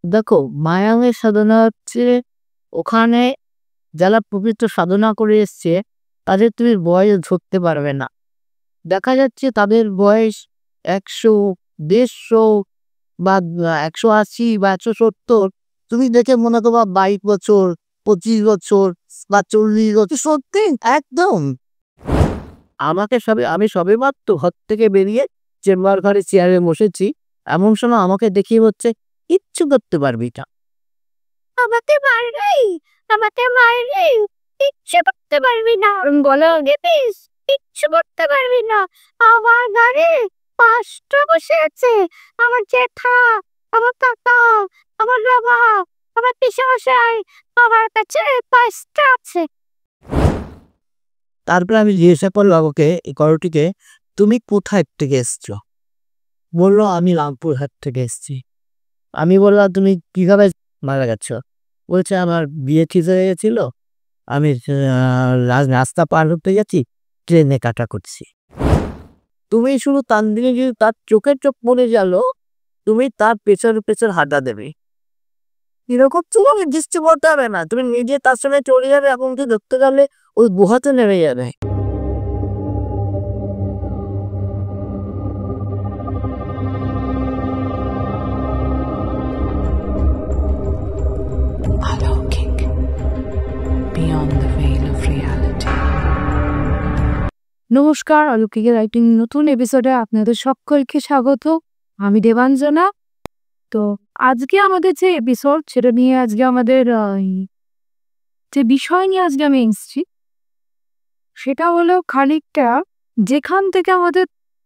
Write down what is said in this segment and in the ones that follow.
দেখো, মায়াঙের সাধনা হচ্ছে ওখানে যারা পবিত্র সাধনা করে এসছে তাদের তুমি বয়স ধরতে পারবে না। দেখা যাচ্ছে তাদের বয়স ১০০, ১৫০ বা ১৮০ বা ১৭০। তুমি দেখে মনে করবা ২২ বছর, ২৫ বছর বা ৪০ বছর। সত্যি একদম। আমি সবেমাত্র ঘর থেকে বেরিয়ে চেম্বার ঘরে চেয়ারে বসেছি, এমন সময় আমাকে দেখিয়ে বলছে, কিচ্ছু করতে পারবি না। আমাকে মারবি, আমাকে মারবি, কিচ্ছু করতে পারবি না। বলো দেখিস, কিচ্ছু করতে পারবি না। আমার ঘরে ৫টা বসে আছে, আমার জ্যাঠা, আমার কাকা, আমার বাবা, আমার পিসেমশাই, আমার কাছে ৫টা আছে। তারপরে আমি জিজ্ঞাসা করলাম ওকে, এই করটিকে, তুমি কোথায় থেকে এসছো? বললো, আমি রামপুরহাট থেকে এসছি। আমি বললাম, তুমি কিভাবে মারা গেছো? বলছে, আমার বিয়ে ঠিক হয়ে গেছিল, আমি রাস্তা পার হতে গেছি, ট্রেনে কাটা করছি। তুমি শুধু তার দিকে যদি তার চোখের চোখ পড়ে গেল, তুমি তার পেছন হাঁটা দেবে। এরকম তোমাকে দৃষ্টি পড়তে হবে না, তুমি নিজে তার সঙ্গে চলে যাবে, এখন তুই ধরতে গেলে ওই গুহাতে নেমে যাবে। Alokik, beyond the veil of reality. নমস্কার, অলৌকিকের রাইটিং নতুন এপিসোডে আপনাদের সকলকে স্বাগত। আমি দেবাঞ্জনা। তো আজকে আমাদের যে এপিসোড, সেটা নিয়ে আজকে আমাদের যে বিষয় নিয়ে আজকে আমি এসেছি, সেটা হলো খানিকটা যেখান থেকে আমাদের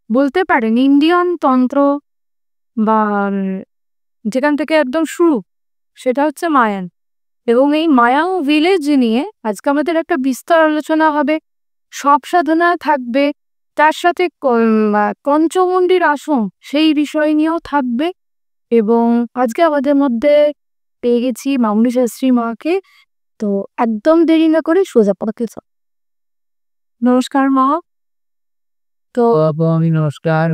বলতে পারেন ইন্ডিয়ান তন্ত্র বা যেখান থেকে একদম শুরু, সেটা হচ্ছে মায়ান। এবং এই মায়াং ভিলেজ নিয়ে আজকে আমাদের একটা বিস্তর আলোচনা হবে। সব সাধনা থাকবে, তার সাথে পঞ্চমন্ডির আসন সেই বিষয় নিয়েও থাকবে। এবং আজকে আমাদের মধ্যে পেয়ে গেছি মামুনি শাস্ত্রী মাকে। তো একদম দেরি না করে সোজা পথে চল। নমস্কার মা। তো আমি নমস্কার,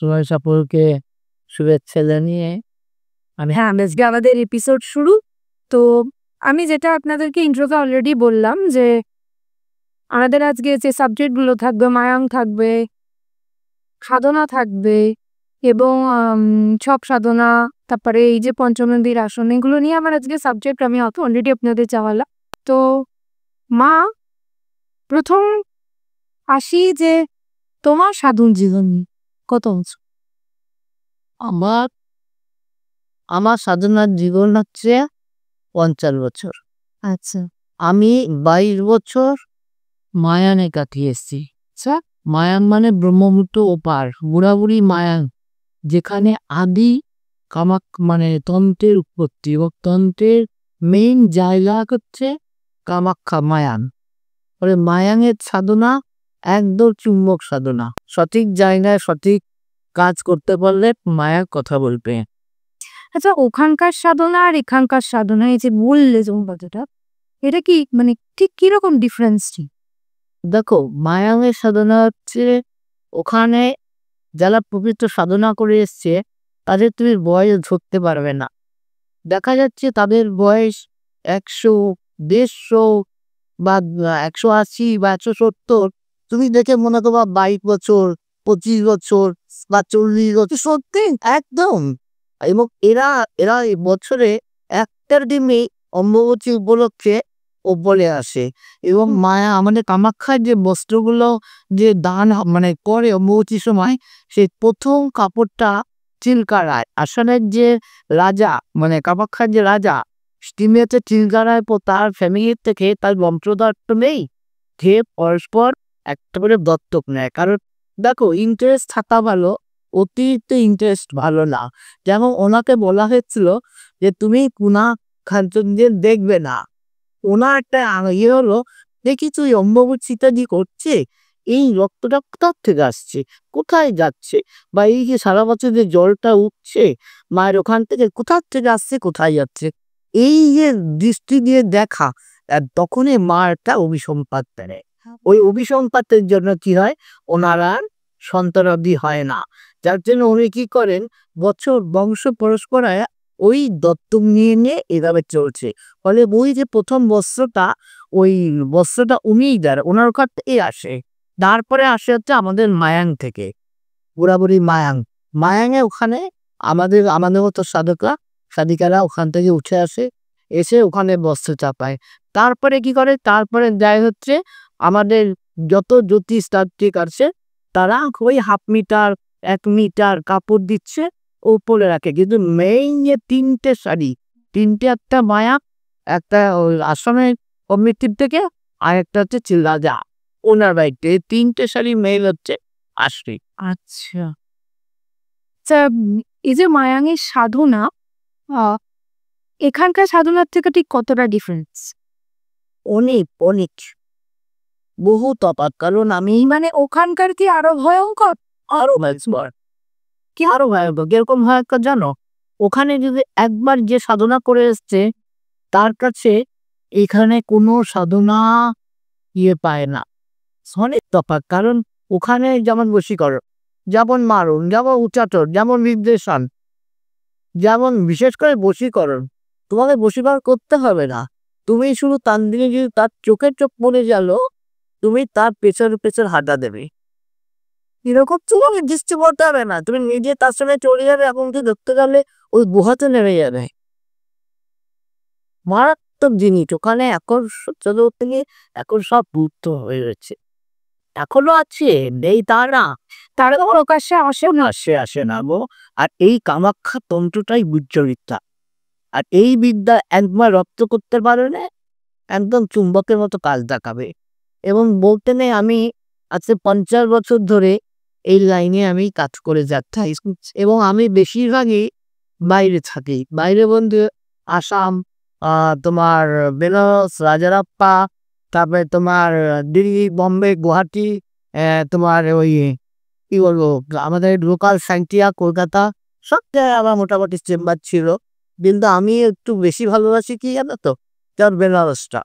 সবাই সকলকে শুভেচ্ছা জানিয়ে হ্যাঁ, আজকে আমাদের এপিসোড শুরু। তো আমি যেটা আপনাদেরকে ইন্ট্রোতে অলরেডি বললাম যে আমাদের আজকে যে সাবজেক্টগুলো থাকবে, মায়াং থাকবে, সাধনা থাকবে এবং ছক সাধনা, তারপরে এই যে পঞ্চমন্দির আসন, এগুলো নিয়ে আমার আজকে সাবজেক্ট আমি অত অলরেডি আপনাদের চাওয়ালাম। তো মা, প্রথম আসি যে তোমার সাধন জীবন কত বছর? আমার সাধনার জীবন হচ্ছে ৫০ বছর। আচ্ছা আমি ২২ বছর মায়ানে কাটিয়ে এসেছি। আচ্ছা মায়াং মানে ব্রহ্মপুত্র ওপার, বুড়াবুড়ি মায়াং, যেখানে আদি মানে তন্ত্রের উৎপত্তি এবং তন্ত্রের মেইন জায়গা হচ্ছে কামাখ্যা মায়াং। ফলে মায়াংয়ের সাধনা একদম চুম্বক সাধনা। সঠিক জায়গায় সঠিক কাজ করতে পারলে মায়ার কথা বলবে। আচ্ছা, ওখানকার সাধনা আর এখানকার সাধনা, এই যে বললে কথাটা, এটা কি মানে ঠিক কিরকম ডিফারেন্স? দেখো, মায়াংয়ের সাধনা হচ্ছে ওখানে যারা পবিত্র সাধনা করে এসছে তাদের তুমি বয়স ধরতে পারবে না। দেখা যাচ্ছে তাদের বয়স ১০০, ১৫০ বা ১৮০ বা ১৭০। তুমি দেখে মনে করবা ২২ বছর, ২৫ বছর বা ৪০ বছর। সত্যি একদম। এবং এরা এরা এই বছরে একটার দিনে অম্বুবাচী উপলক্ষে ওপরে আসে এবং মায়া আমাদের কামাখ্যার যে বস্ত্রগুলো যে দান মানে করে অম্বুবাচীর সময়, সেই প্রথম কাপড়টা চিলকারায় আসনের যে রাজা, মানে কামাখ্যার যে রাজা, তিনি হচ্ছে চিলকারায় তার ফ্যামিলির থেকে তার বংশধর তো নেই, যে পরস্পর একটা করে দত্তক নেয়। কারণ দেখো, ইন্টারেস্ট থাকা ভালো, অতিরিক্ত ইন্টারেস্ট ভালো না। যেমন ওনাকে বলা হয়েছিল যে তুমি কুনা খানচন্দ্রের দেখবে না। ওনার একটা ইয়ে হলো, দেখি তুই অম্বুবাচীটা যে করছে, এই রক্তটা কোথার থেকে আসছে, কোথায় যাচ্ছে, বা এই যে সারা বছর যে জলটা উঠছে মায়ের ওখান থেকে, কোথার থেকে আসছে, কোথায় যাচ্ছে, এই যে দৃষ্টি দিয়ে দেখা, তখনই মার একটা অভিসম্পাত দেয়। ওই অভিসম্পাতের জন্য কি হয়, ওনার আর সন্তানাদি হয় না। যার জন্য উনি কি করেন, বংশ পরস্পরায় ওই দত্তক নিয়ে নিয়ে এভাবে চলছে। ফলে ওই যে প্রথম বস্ত্রটা, ওই বস্ত্রটা উনিই দেন, ওনার কাছ থেকেই আসে। তারপরে আসে হচ্ছে আমাদের মায়াং থেকে, বুড়াবুড়ি মায়াং। মায়াংয়ে ওখানে আমাদের মতো সাধিকারা ওখান থেকে উঠে আসে, এসে ওখানে বস্ত্র চাপায়। তারপরে কি করে, তারপরে যায় হচ্ছে আমাদের যত জ্যোতিষতাত্ত্বিক আছে তারা ওই 1/2 মিটার 1 মিটার কাপড় দিচ্ছে, উপরে রাখে। কিন্তু মেইন যে 3টে শাড়ি, 3টে, একটা মায়া, একটা ওই আশ্রমের কমিটির থেকে, আর একটা হচ্ছে চিল্লাজা ওনার বাড়িতে। এই 3টে শাড়ি মেইল হচ্ছে আসবে। আচ্ছা। এই যে মায়াঙের সাধনা, আহ, এখানকার সাধনার থেকে ঠিক কতটা ডিফারেন্স? অনেক অনেক বহু তফাৎ। কারণ আমি মানে ওখানকার কি আরো ভয়ঙ্কর? আরো ভয়ঙ্কর, কি আরো ভয়ঙ্কর, কিরকম ভয়ঙ্কর জানো? ওখানে যদি একবার যে সাধনা করে এসছে তার কাছে এখানে কোনো সাধনা পায় না, অনেক তফাৎ। কারণ ওখানে যেমন বশীকরণ, যেমন মারণ, যেমন উচ্চাটন, যেমন নির্দেশন, যেমন বিশেষ করে বশীকরণ, তোমাকে বশীকরণ করতে হবে না। তুমি শুধু তান দিনে যদি তার চোখের চোখ পড়ে গেল, তুমি তার পেছন হাঁটা দেবে। এরকম তোমাকে দৃষ্টি পড়তে হবে না, তুমি নিজে তার সঙ্গে চলে যাবে, এবং তুই দেখতে গেলে ওই গুহাতে নেমে যাবে। মারাত্মক জিনিস ওখানে। এখন থেকে এখন সব মুক্ত হয়ে গেছে, এখনো আছে, নেই তা না, তারা তো প্রকাশ্যে আসে না। আসে না গো। আর এই কামাখ্যা তন্ত্রটাই বিদ্যা। আর এই বিদ্যা একবার রপ্ত করতে পারলে একদম চুম্বকের মতো কাজ দেখাবে। এবং বলতে নেই, আমি আজকে 50 বছর ধরে এই লাইনে আমি কাজ করে যাচ্ছি, এবং আমি বেশিরভাগই বাইরে থাকি। বাইরে বলতে আসাম, তোমার বেনারস, রাজারাপ্পা, তারপরে তোমার দিল্লি, বোম্বে, গুয়াহাটি, তোমার ওই কি বলবো, আমাদের লোকাল সাইন্টিয়া, কলকাতা, সব জায়গায় আমার মোটামুটি চেম্বার ছিল। কিন্তু আমি একটু বেশি ভালোবাসি কি জানো তো, যেমন বেনারসটা।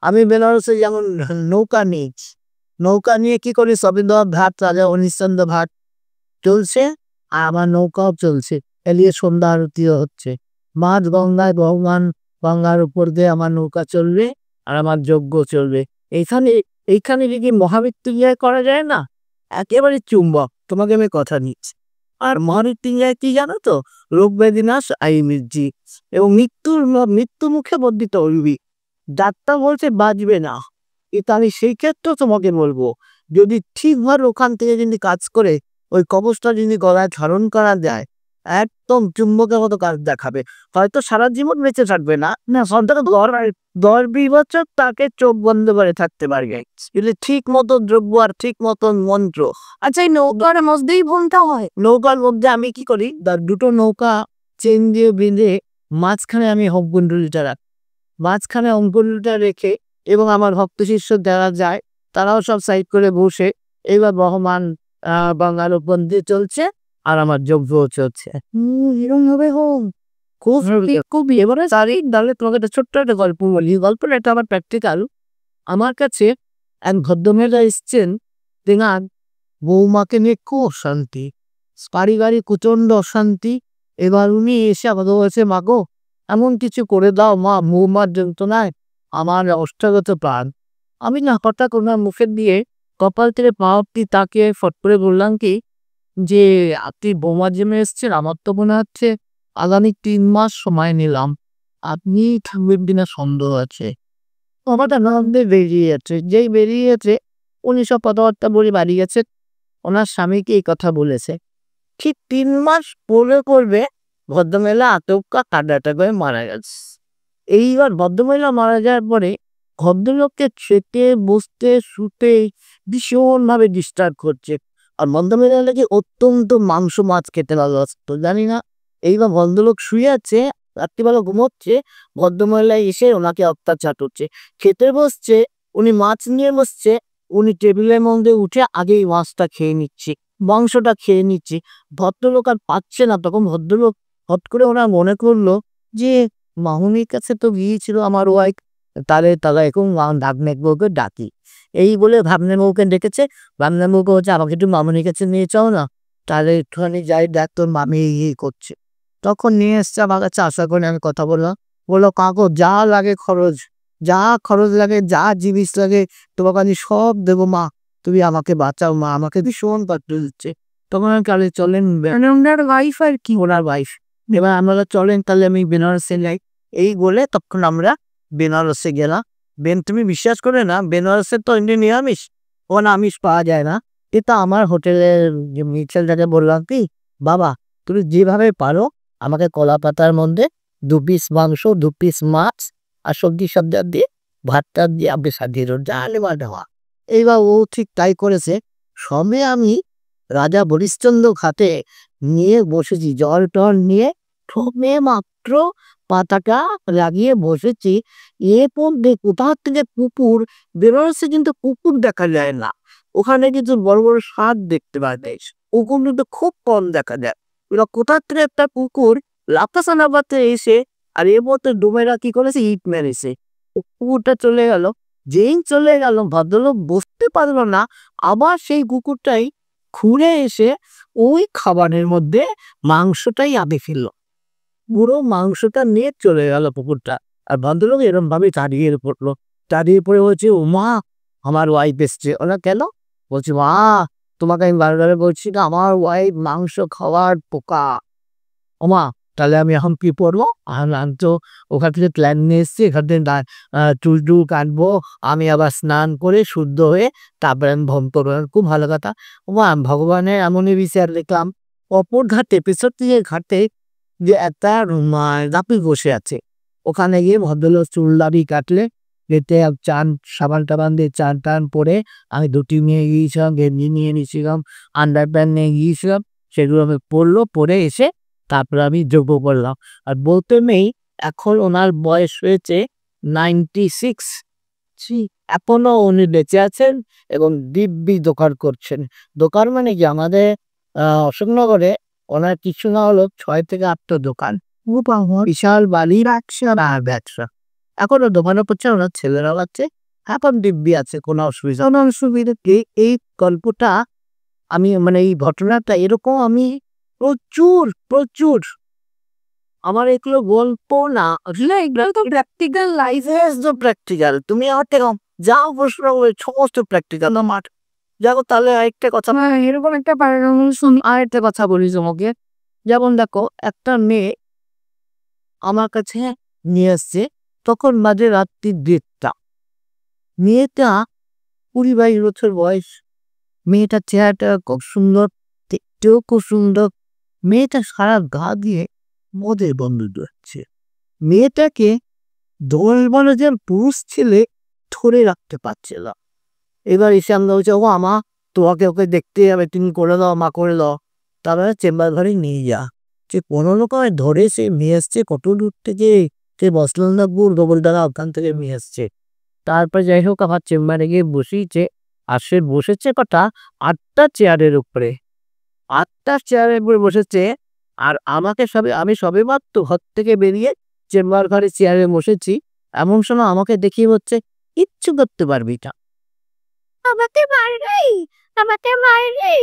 আমি বেনারসে যেমন নৌকা নিয়ে কি করি, সবীন্দ্রনাথ ঘাট, রাজা হরিশ্চন্দ্র ঘাট চলছে, আর আমার নৌকাও চলছে, এলিয়ে সন্ধ্যা আরতিও হচ্ছে। মাঝ গঙ্গায় গঙ্গার উপর দিয়ে আমার নৌকা চলবে, আর আমার যজ্ঞ চলবে। এইখানে যদি মহামৃত্যুঞ্জয় করা যায় না, একেবারে চুম্বক, তোমাকে আমি কথা দিচ্ছি। আর মহামৃত্যুঞ্জয় কি জানো তো, রোগ ব্যাধি নাশ, আয়ুর্জি, এবং মৃত্যু মুখে বর্ধিত হইবি। ডাক্তার বলছে বাঁচবে না, আমি সেই ক্ষেত্রেও তোমাকে বলবো, যদি ঠিকভাবে ওখান থেকে যদি কাজ করে ওই কবচটা যদি গলায় ধারণ করা যায়, একদম চুম্বকের মতো কাজ দেখাবে। হয়তো সারা জীবন বেঁচে থাকবে না, সন্তান 10-20 বছর তাকে চোখ বন্ধ করে থাকতে পারবে, যদি ঠিক মতো দ্রব্য আর ঠিক মতন মন্ত্র। আচ্ছা, এই নৌকার মধ্যেই ভুলতে হয়? নৌকার মধ্যে আমি কি করি, দুটো নৌকা চেন দিয়ে বেঁধে মাঝখানে আমি হোমকুণ্ডলিটা রাখি, মাঝখানে হোমকুণ্ডলিটা রেখে, এবং আমার ভক্ত শিষ্য যারা যায় তারাও সব সাইড করে বসে, এবার বহমান বাংলার উপর দিয়ে চলছে, আর আমার যজ্ঞও চলছে। এরকম হবে হোম, খুব এবারে তারিখ দাঁড়িয়ে তোমাকে একটা ছোট্ট একটা গল্প বলি। গল্পটা এটা আমার প্র্যাকটিক্যাল। আমার কাছে এক ভদ্রমহিলা এসছেন, তেনার বৌমাকে নিয়ে খুব অশান্তি, পারিবারিক প্রচণ্ড অশান্তি। এবার উনি এসে আমাদের বলছে, মা গো, এমন কিছু করে দাও মা, বৌমার যন্ত্রণায় আমার অষ্টাগত প্রাণ। আমি না হঠাৎ ওনার মুখের দিয়ে কপাল থেকে পা অব্দি তাকে ফট করে বললাম কি, যে আপনি বৌমা জেমে এসছেন, আমার তো মনে হচ্ছে আগামী 3 মাস সময় নিলাম, আপনি থাকবেন কিনা সন্দেহ আছে। আমারটা নন্দে বেরিয়ে যাচ্ছে, যেই বেরিয়ে যাচ্ছে উনি সব কথাবার্তা বলে বাড়ি গেছে। ওনার স্বামীকে এই কথা বলেছে, ঠিক 3 মাস পরে করবে ভদ্রমহিলা আতঙ্কা কাটাটা করে মারা গেছে। এইবার ভদ্রমহিলা মারা যাওয়ার পরে ভদ্রলোককে খেতে, বসতে, শুতে ভীষণভাবে ডিস্টার্ব করছে। আর ভদ্রমহিলাকে অত্যন্ত মাংস মাছ খেতে ভালোবাসতো, জানি না। এইবার ভদ্রলোক শুয়ে আছে, রাত্রিবেলা ঘুমোচ্ছে, ভদ্রমহিলা এসে ওনাকে অত্যাচার করছে। খেতে বসছে, উনি মাছ নিয়ে বসছে, উনি টেবিলের মধ্যে উঠে আগেই মাছটা খেয়ে নিচ্ছে, মাংসটা খেয়ে নিচ্ছে। ভদ্রলোক আর পাচ্ছে না। তখন ভদ্রলোক হট করে ওনার মনে করলো যে মামুনির কাছে তো গিয়েছিল আমার ওয়াইফ, তাহলে তারা এখন ভাগ্নের বউকে ডাকি। এই বলে ভাগ্নের বউকে ডেকেছে। ভাগ্নের বউকে হচ্ছে, আমাকে একটু মামুনির কাছে নিয়ে চাও না, তাহলে একটুখানি যাই, দেখ তোর মামি করছে। তখন নিয়ে এসছে আমার কাছে, আশা করে আমি কথা বললাম। বললো, কাকু যা লাগে খরচ, যা খরচ লাগে, যা জিনিস লাগে তোমাকে আমি সব দেবো মা, তুমি আমাকে বাঁচাও মা, আমাকে ভীষণ কষ্ট দিচ্ছে। তখন আমি তাহলে চলেন, মানে ওনার ওয়াইফ আর কি? ওনার ওয়াইফ। এবার আমরা চলেন তাহলে আমি বেনারসে যাই, এই বলে তখন আমরা বেনারসে গেলাম। তুমি বিশ্বাস করে না, বেনারসে তো এমনি নিরামিষ, ওখানে আমিষ পাওয়া যায় না। এটা আমার হোটেলের যে মিছেলটাকে বললাম কি, বাবা তুমি যেভাবে পারো আমাকে কলা পাতার মধ্যে 2 পিস মাংস, 2 পিস মাছ আর সবজি সবজি দিয়ে ভাতটা দিয়ে আপনি সাজিয়ে দেন, যা নেওয়া দেওয়া। এইবার ও ঠিক তাই করেছে। সবে আমি রাজা হরিশ্চন্দ্র ঘাটে নিয়ে বসেছি, জল টল নিয়ে সবে মাত্র পাতাটা লাগিয়ে বসেছি, এরপর কোথা থেকে কুকুর বেরোচ্ছে, কিন্তু কুকুর দেখা যায় না। ওখানে কিন্তু বড় বড় ষাঁড় দেখতে পাওয়া যায়, কুকুর কিন্তু খুব কম দেখা যায়। এবার কোথা থেকে একটা কুকুর লাফাতে লাফাতে এসে, আর এর মধ্যে ডোমেরা কি করেছে, ইট মেরেছে, কুকুরটা চলে গেল। যেই চলে গেল ভদ্রলোক বসতে পারলো না, আবার সেই কুকুরটাই ঘুরে এসে ওই খাবারের মধ্যে মাংসটাই আবে ফেললো, পুরো মাংসটা নিয়ে চলে গেল কুকুরটা। আর ভদ্রলোক এরম ভাবে দাঁড়িয়ে পড়লো, দাঁড়িয়ে পড়ে বলছে, ও মা আমার ওয়াইফ এসছে। ওরা কেন? বলছি, মা তোমাকে আমি বারবার বলছি না আমার ওয়াইফ মাংস খাওয়ার পোকা। ও মা তাহলে আমি এখন কি করবো? আমি তো ওখান থেকে প্ল্যান নিয়ে এসছি, এখান থেকে চুল টুল কাটবো, আমি আবার স্নান করে শুদ্ধ হয়ে তারপরে আমি ভ্রমণ করবো। খুব ভালো কথা। ও মা ভগবানের এমনই বিচার দেখলাম, অপর ঘাটে পেছর থেকে ঘাটে যে একটা নাপিত বসে আছে, ওখানে গিয়ে ভদ্রলোক চুল দাড়ি কাটলে, এতে চান সাবান টাবান দিয়ে চান টান পরে আমি ধুতি নিয়ে গিয়েছিলাম, গেঞ্জি নিয়ে নিয়েছিলাম, আন্ডার প্যান্ট নিয়ে গিয়েছিলাম, সেগুলো আমি পরলো, পরে এসে তারপরে আমি যোগ্য করলাম। আর বলতে নেই এখন ওনার বয়স হয়েছে 96, এখনো উনি বেঁচে আছেন এবং দিব্যি দোকান করছেন। দোকান মানে কি, আমাদের অশোকনগরে ওনার কিছু না হলো 6 থেকে 8টা দোকান, বিশাল বাড়ির ব্যবসা। এখনো দোকানে করছে, ওনার ছেলেরাও আছে, এখন দিব্যি আছে, কোনো অসুবিধা কি। এই গল্পটা আমি মানে এই ঘটনাটা এরকম আমি প্রচুর প্রচুর, আমার এগুলো গল্প না, এগুলো তো প্র্যাকটিক্যাল লাইফ। প্র্যাকটিক্যাল। তুমি আমার থেকে যাও প্রশ্ন করবে, সমস্ত প্র্যাকটিক্যাল আমার। যাবো তাহলে আরেকটা কথা, এরকম একটা প্যারানর্মাল শুনি। আরেকটা কথা বলি তোমাকে। যেমন দেখো, একটা মেয়ে আমার কাছে নিয়ে আসছে, তখন বাজে রাত্রি 1:30। মেয়েটা 20-22 বছর বয়স, মেয়েটার চেহারাটা খুব সুন্দর, দেখতেও খুব সুন্দর। মেয়েটা সারা গা দিয়ে মদের গন্ধ বেরোচ্ছে। মেয়েটাকে 10-12 জন পুরুষ ছেলে ধরে রাখতে পারছে না। এবার এসে আমরা বলছি, ও আমা তোমাকে ওকে দেখতে যাবে, তুমি করে দাও মা, করে দাও। তারপরে চেম্বার ঘরে নিয়ে যা, যে কোনো রকমে ধরে সে নিয়ে এসছে, কত দূর থেকে, সে বসলন্দাপুর গোবলদারা ওখান থেকে নিয়ে এসছে। তারপর যাই হোক আমার চেম্বারে গিয়ে বসিয়েছে, আর সে বসেছে কটা 8টা চেয়ারের উপরে, 8টা চেয়ারের উপরে বসেছে। আর আমাকে আমি সবে মাত্র ঘর থেকে বেরিয়ে চেম্বার ঘরে চেয়ারে বসেছি, এমন সময় আমাকে দেখিয়ে হচ্ছে, কিচ্ছু করতে পারবি না, আমাকে মারবি, আমাকে মারবি,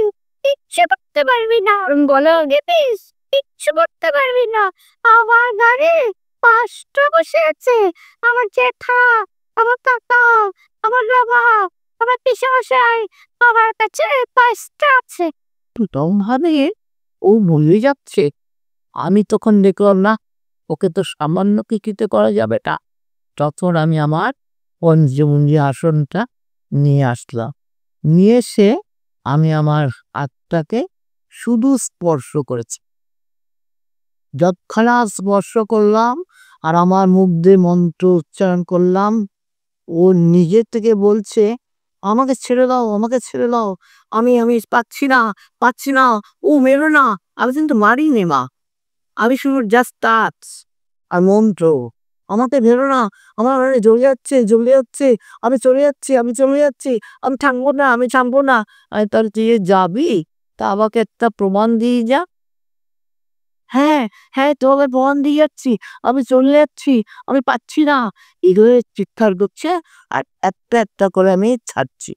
কিচ্ছু করতে পারবি না, বলো দেখিস, কিচ্ছু করতে পারবি না। আমার ঘরে 5টা বসে আছে, আমার জেঠা, আমার কাকা, আমার বাবা, আমার পিসমশাই, আমার কাছে 5টা আছে। প্রথম ভাবে ও ভুলে যাচ্ছে। আমি তখন দেখলাম না, ওকে তো সামান্য কিছুতে করা যাবে না। তখন আমি আমার পঞ্চমুঞ্জি আসনটা নিয়ে আসলাম, নিয়ে এসে আমি আমার হাতটাকে শুধু স্পর্শ করেছি। যৎক্ষণাৎ স্পর্শ করলাম আর আমার মুখ দিয়ে মন্ত্র উচ্চারণ করলাম, ও নিজের থেকে বলছে, আমাকে ছেড়ে দাও, আমাকে ছেড়ে দাও, আমি আমি পাচ্ছি না, পাচ্ছি না, ও মেরো না। আমি কিন্তু মারিনি মা, আমি শুধু জাস্ট টাচ আর মন্ত্র, আমাকে ভেরো না, আমার জ্বলে যাচ্ছে, জ্বলে যাচ্ছে, আমি চলে যাচ্ছি, আমি চলে যাচ্ছি, আমি থামবো না, আমি থামবো না। আমি তার দিয়ে যাবি, তা আমাকে একটা প্রমাণ দিয়ে যা। হ্যাঁ হ্যাঁ তোমাকে প্রমাণ দিয়ে যাচ্ছি, আমি চলে যাচ্ছি, আমি পাচ্ছি না, এগুলো চিৎকার করছে। আর একটা একটা করে আমি ছাড়ছি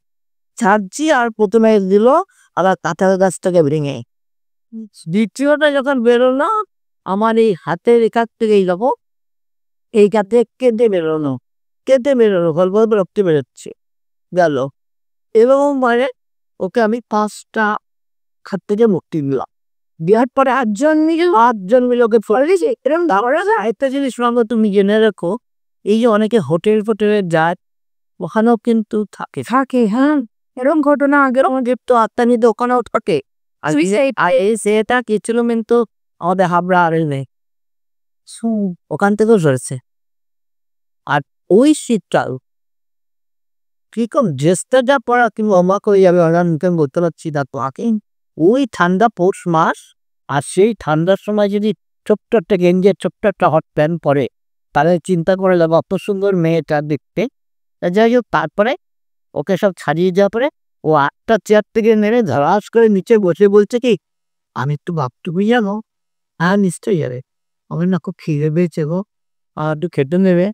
ছাড়ছি, আর প্রথমে দিল আবার কাঁঠাল গাছটাকে ভেঙে। দ্বিতীয়টা যখন বেরোলো, আমার এই হাতের এখান থেকে এই যাবো এই কাতে কেটে বেরোনো গল্প রক্তে বেরোচ্ছে গেল। এবং মানে ওকে আমি 5টা খাত থেকে মুক্তি দিলাম। দেওয়ার পরে 8জন মিলে ওকে ফলে দিয়েছে। এরকম একটা জিনিস আমরা তুমি জেনে রাখো, এই যে অনেকে হোটেলে যায় ওখানেও কিন্তু থাকে। হ্যাঁ, এরকম ঘটনা আগের আমাদের তো আত্মা নিতে ওখানেও থাকে। আর সেটা কি ছিল কিন্তু আমাদের হাবড়া আর নেই, ওখান থেকেও সরেছে। আর ওই শীতকাল কিরকম ড্রেসটা যা পড়া কিংবা অবাক হয়ে যাবে, মুখে বলতে পারছি না তোমাকে। ওই ঠান্ডা পৌষ মাস, আর সেই ঠান্ডার সময় যদি ছোট্ট একটা গেঞ্জের ছোট্ট একটা হট প্যান্ট পরে, তাহলে চিন্তা করে যাবো অত সুন্দর মেয়েটা দেখতে। যাই হোক, তারপরে ওকে সব ছাড়িয়ে যাওয়ার পরে ও 8টা চেয়ার থেকে নেড়ে ধারাস করে নিচে বসে বলছে কি, আমি একটু ভাবটুকুই জানো। হ্যাঁ নিশ্চয়ই যাবে, আমার না খুব খিদে পেয়েছে গো, আর একটু খেতে নেবে।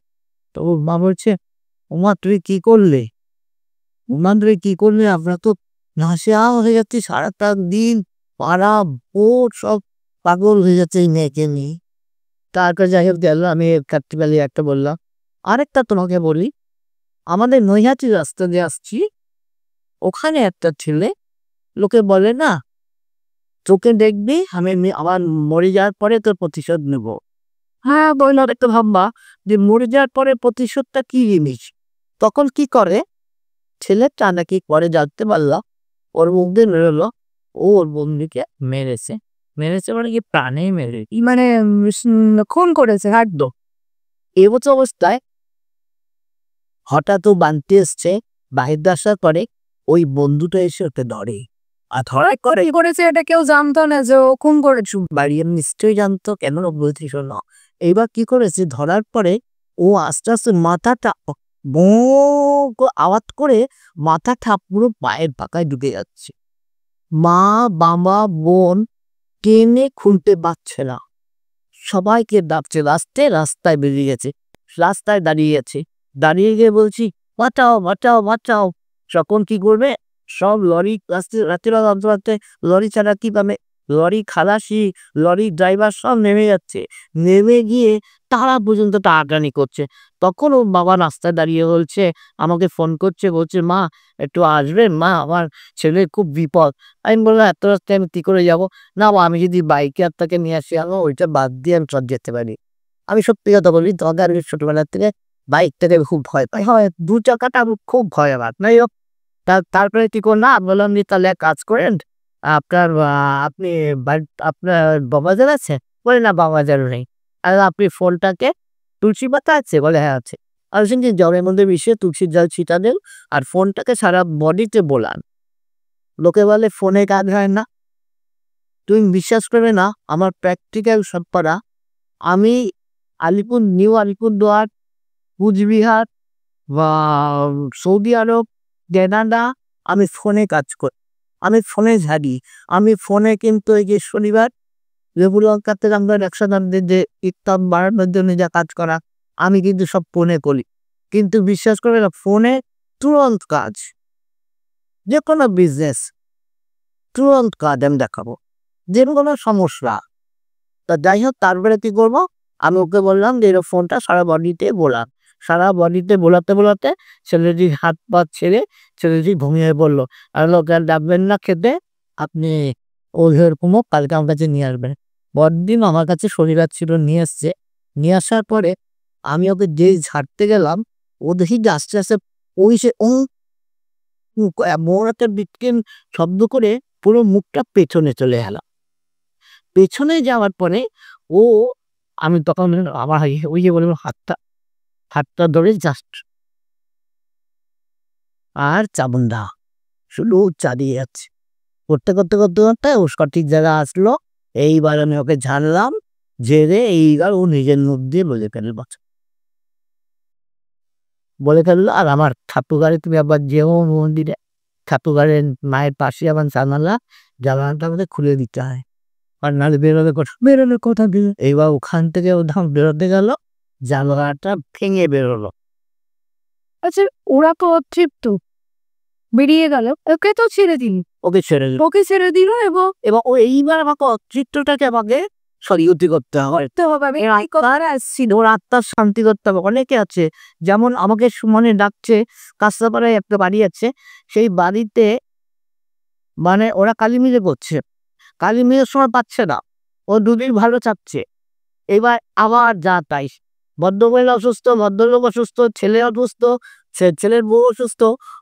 তো ওর মা বলছে, ওমা তুই কি করলে, আমরা তো নাশা হয়ে যাচ্ছি, সারাটা দিন পাড়া বোট সব পাগল হয়ে যাচ্ছে এই মেয়েকে নিয়ে। তারপর যাই হোক গেল, আমি কাট্টিবালি একটা বললাম। আরেকটা তোমাকে বলি, আমাদের নৈহাটি রাস্তা দিয়ে আসছি, ওখানে একটা ছেলে, লোকে বলে না চোখে দেখবি আমি আমার মরে যাওয়ার পরে তোর প্রতিশোধ নেব। হ্যাঁ বলল, একটা ভাববা যে মরে যাওয়ার পরে প্রতিশোধটা কি জিনিস। তখন কি করে ছেলেটা নাকি পরে জানতে পারলাম, ওর মুখ দিয়ে বেরোলো ও ওর বন্ধুকে মেরেছে মানে কি প্রাণে মেরে, মানে খুন করেছে একদম। এবছর অবস্থায় হঠাৎ ও বানতে এসছে, বাহির আসার পরে ওই বন্ধুটা এসে ওকে ধরে। আর ধরার করে কি করেছে এটা কেউ জানতো না যে ও খুন করেছে। বাড়ির নিশ্চয়ই জানতো, কেন বলছিস না। এইবার কি করেছে, ধরার পরে ও আস্তে আস্তে মাথাটা আওয়াজ করে মাথাটা পুরো পায়ের পাকায় ঢুকে যাচ্ছে। মা বাবা বোন টেনে খুলতে পারছে না, সবাইকে ডাকছে, রাস্তায় বেরিয়ে গেছে, রাস্তায় দাঁড়িয়ে গিয়ে বলছি বাঁচাও। তখন কি করবে, সব লরি রাত্রে লরি ছাড়া কি পাবে, লরি খালাসি লরি ড্রাইভার সব নেমে যাচ্ছে, নেমে গিয়ে তারা পর্যন্ত টানাটানি করছে। তখন ওর বাবা রাস্তায় দাঁড়িয়ে বলছে, আমাকে ফোন করছে, বলছে মা একটু আসবেন মা, আমার ছেলের খুব বিপদ। আমি বললাম এত রাস্তায় আমি কি করে যাবো, না আমি যদি বাইকে আপনাকে নিয়ে আসি, আমার ওইটা বাদ দিয়ে আমি সব যেতে পারি। আমি সত্যি কথা বলি, তবে আমি ছোটবেলার থেকে বাইকটাকে খুব ভয় পাই, হয় 2 চাকাটা আমি খুব ভয় আমার। যাই হোক, তারপরে কি করলাম, বললাম যে তাহলে এক কাজ করেন, আপনি আপনার বাবাজার আছে, বলে না বাবাজারও নেই। আর আপনি ফোনটাকে, তুলসী পাতা আছে, বলে হ্যাঁ আছে। আর যে জলের মধ্যে মিশিয়ে তুলসীর জল ছিটা দেন, আর ফোনটাকে সারা বডিতে বোলান। লোকে বলে ফোনে কাজ হয় না, তুমি বিশ্বাস করবে না, আমার প্র্যাকটিক্যাল সব করা। আমি নিউ আলিপুরদুয়ার, কুচবিহার বা সৌদি আরব, কানাডা, আমি ফোনে কাজ করি, আমি ফোনে ঝাড়ি। আমি ফোনে কিন্তু এই যে শনিবার রেগুলারতে আমরা একসাথে যে ইত্যাদ বাড়ানোর জন্য যা কাজ করা, আমি কিন্তু সব ফোনে করি। কিন্তু বিশ্বাস করবে না, ফোনে তুরন্ত কাজ, যে কোনো বিজনেস তুরন্ত কাজ আমি দেখাবো, যে কোনো সমস্যা। তা যাই হোক, তারপরে কি করবো, আমি ওকে বললাম যে এর ফোনটা সারা বডিতে বোলাতে ছেলেটি হাত পা ছেড়ে ছেলেটি ঘুমিয়ে পড়লো। আর লোকে ডাকবেন না খেতে, আপনি ওই এরকমও কালকে আমার কাছে নিয়ে আসবেন। পরদিন আমার কাছে শনিবার ছিল, নিয়ে আসার পরে আমি ওকে যে ঝাড়তে গেলাম, ও দেখি যে আস্তে আস্তে ওই সে এমন একটা বিটকেন শব্দ করে পুরো মুখটা পেছনে চলে গেল। পেছনে যাওয়ার পরে ও, আমি তখন আমার ওই যে বলবো হাতটা ধরে জাস্ট, আর চামুন্ডা শুধু চালিয়ে যাচ্ছে, করতে ও সঠিক জায়গা আসলো। এইবার আমি ওকে ঝাড়লাম, ঝেড়ে এইবার ও নিজের মুখ দিয়ে বলে ফেললো। আর আমার ঠাকুরঘরে তুমি আবার যেও মন্দিরে, ঠাকুরঘরের মায়ের পাশে আমার জানালাটা আমাদের খুলে দিতে হয়, আর নাহলে বেরোনোর কথা দিল। এইবার ওখান থেকে ও বেরোতে গেল, জানালাটা ভেঙে বেরোলো। আচ্ছা, ওরা তো তৃপ্ত বেরিয়ে গেল, ওকে তো ছেড়ে দিল, ওকে ছেড়ে দিল এবং এবং ও এইবার আমাকে অতৃপ্তটাকে আমাকে সরিউতি করতে হয়। করতে হবে আমি এর আত্মার আসছি ওর আত্মার শান্তি করতে হবে। অনেকে আছে যেমন আমাকে সুমনে ডাকছে, কাঁচরাপাড়ায় একটা বাড়ি আছে, সেই বাড়িতে মানে ওরা কালী মিলে করছে, কালী মিলের সময় পাচ্ছে না, ও দুদিন ভালো চাচ্ছে, এবার আবার যা তাই, ভদ্রমহিলা অসুস্থ, ভদ্রলোক অসুস্থ, ছেলে অসুস্থ, ছেলের বউ অসুস্থ,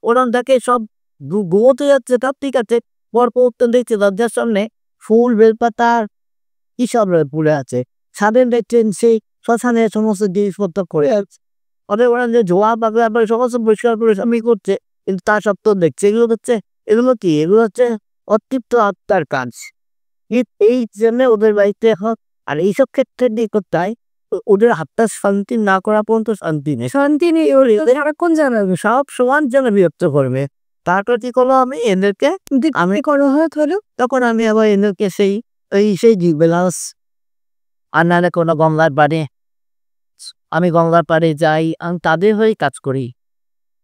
ওরম দেখে সব ঘুমোতে যাচ্ছে, তার ঠিক আছে, পর পড়তে দেখছে দরজার সামনে ফুল বেলপাতার কি সব পড়ে আছে, ছাদের দেখছেন সেই শ্মশানে সমস্ত জিনিসপত্র করে আছে, ওদের ওরা যে জোয়া পাগলা সমস্ত পরিষ্কার করে স্বামী করছে, কিন্তু তার সত্ত্বেও দেখছে এগুলো হচ্ছে, এগুলো কি, এগুলো হচ্ছে অতৃপ্ত আত্মার কাজ। এই জন্য ওদের বাড়িতে হোক, আর এইসব ক্ষেত্রে দিয়ে করতে হয়, ওদের আত্মার শান্তি না করা পর্যন্ত শান্তি নেই, শান্তি নেই ওর সারাক্ষণ জানাবে সব সমান যেন বিরক্ত করবে। তারপর কি করলো, আমি এদেরকে আমি করা হয় হলো তখন আমি আবার এদেরকে সেই বেলাস আর নাহলে কোনো গঙ্গার পাড়ে, আমি গঙ্গার পাড়ে যাই, আমি তাদের হয়ে কাজ করি,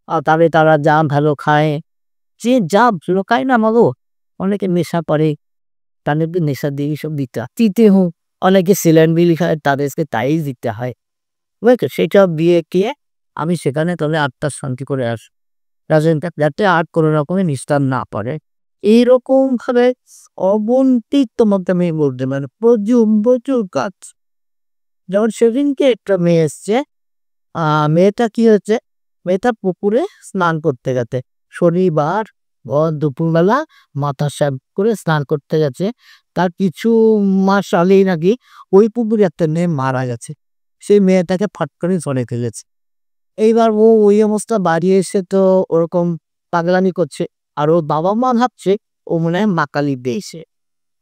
আর তবে তারা যা ভালো খায়, যে যা ভালো খায় না মাগো, অনেকে নেশা করে, তাদেরকে নেশা দিয়ে সব দিতে হোক, অনেকে সিলেন বিলি খায়, তাদেরকে তাই দিতে হয়, বুঝেছো, সেটা দিয়ে গিয়ে আমি সেখানে তাহলে আত্মার শান্তি করে আসি, যাতে আর কোনো রকমের নিস্তার না পড়ে। এইরকম ভাবে অবন্তিত তোমাকে আমি বলতে মানে প্রচুর প্রচুর কাজ। যেমন সেদিনকে একটা মেয়ে এসছে, মেয়েটা কি হচ্ছে, মেয়েটা পুকুরে স্নান করতে গেছে শনিবার দুপুরবেলা, মাথা শ্যাপ করে স্নান করতে গেছে, তার কিছু মাস আগেই নাকি ওই পুকুরে একটা মেয়ে মারা গেছে, সেই মেয়েটাকে ফাট করে জলে ফেলেছে। এইবার ও ওই অবস্থা বাড়ি এসে তো ওরকম পাগলামি করছে, আর ওর বাবা মা ভাবছে ও মনে হয় মা কালী দিয়েছে,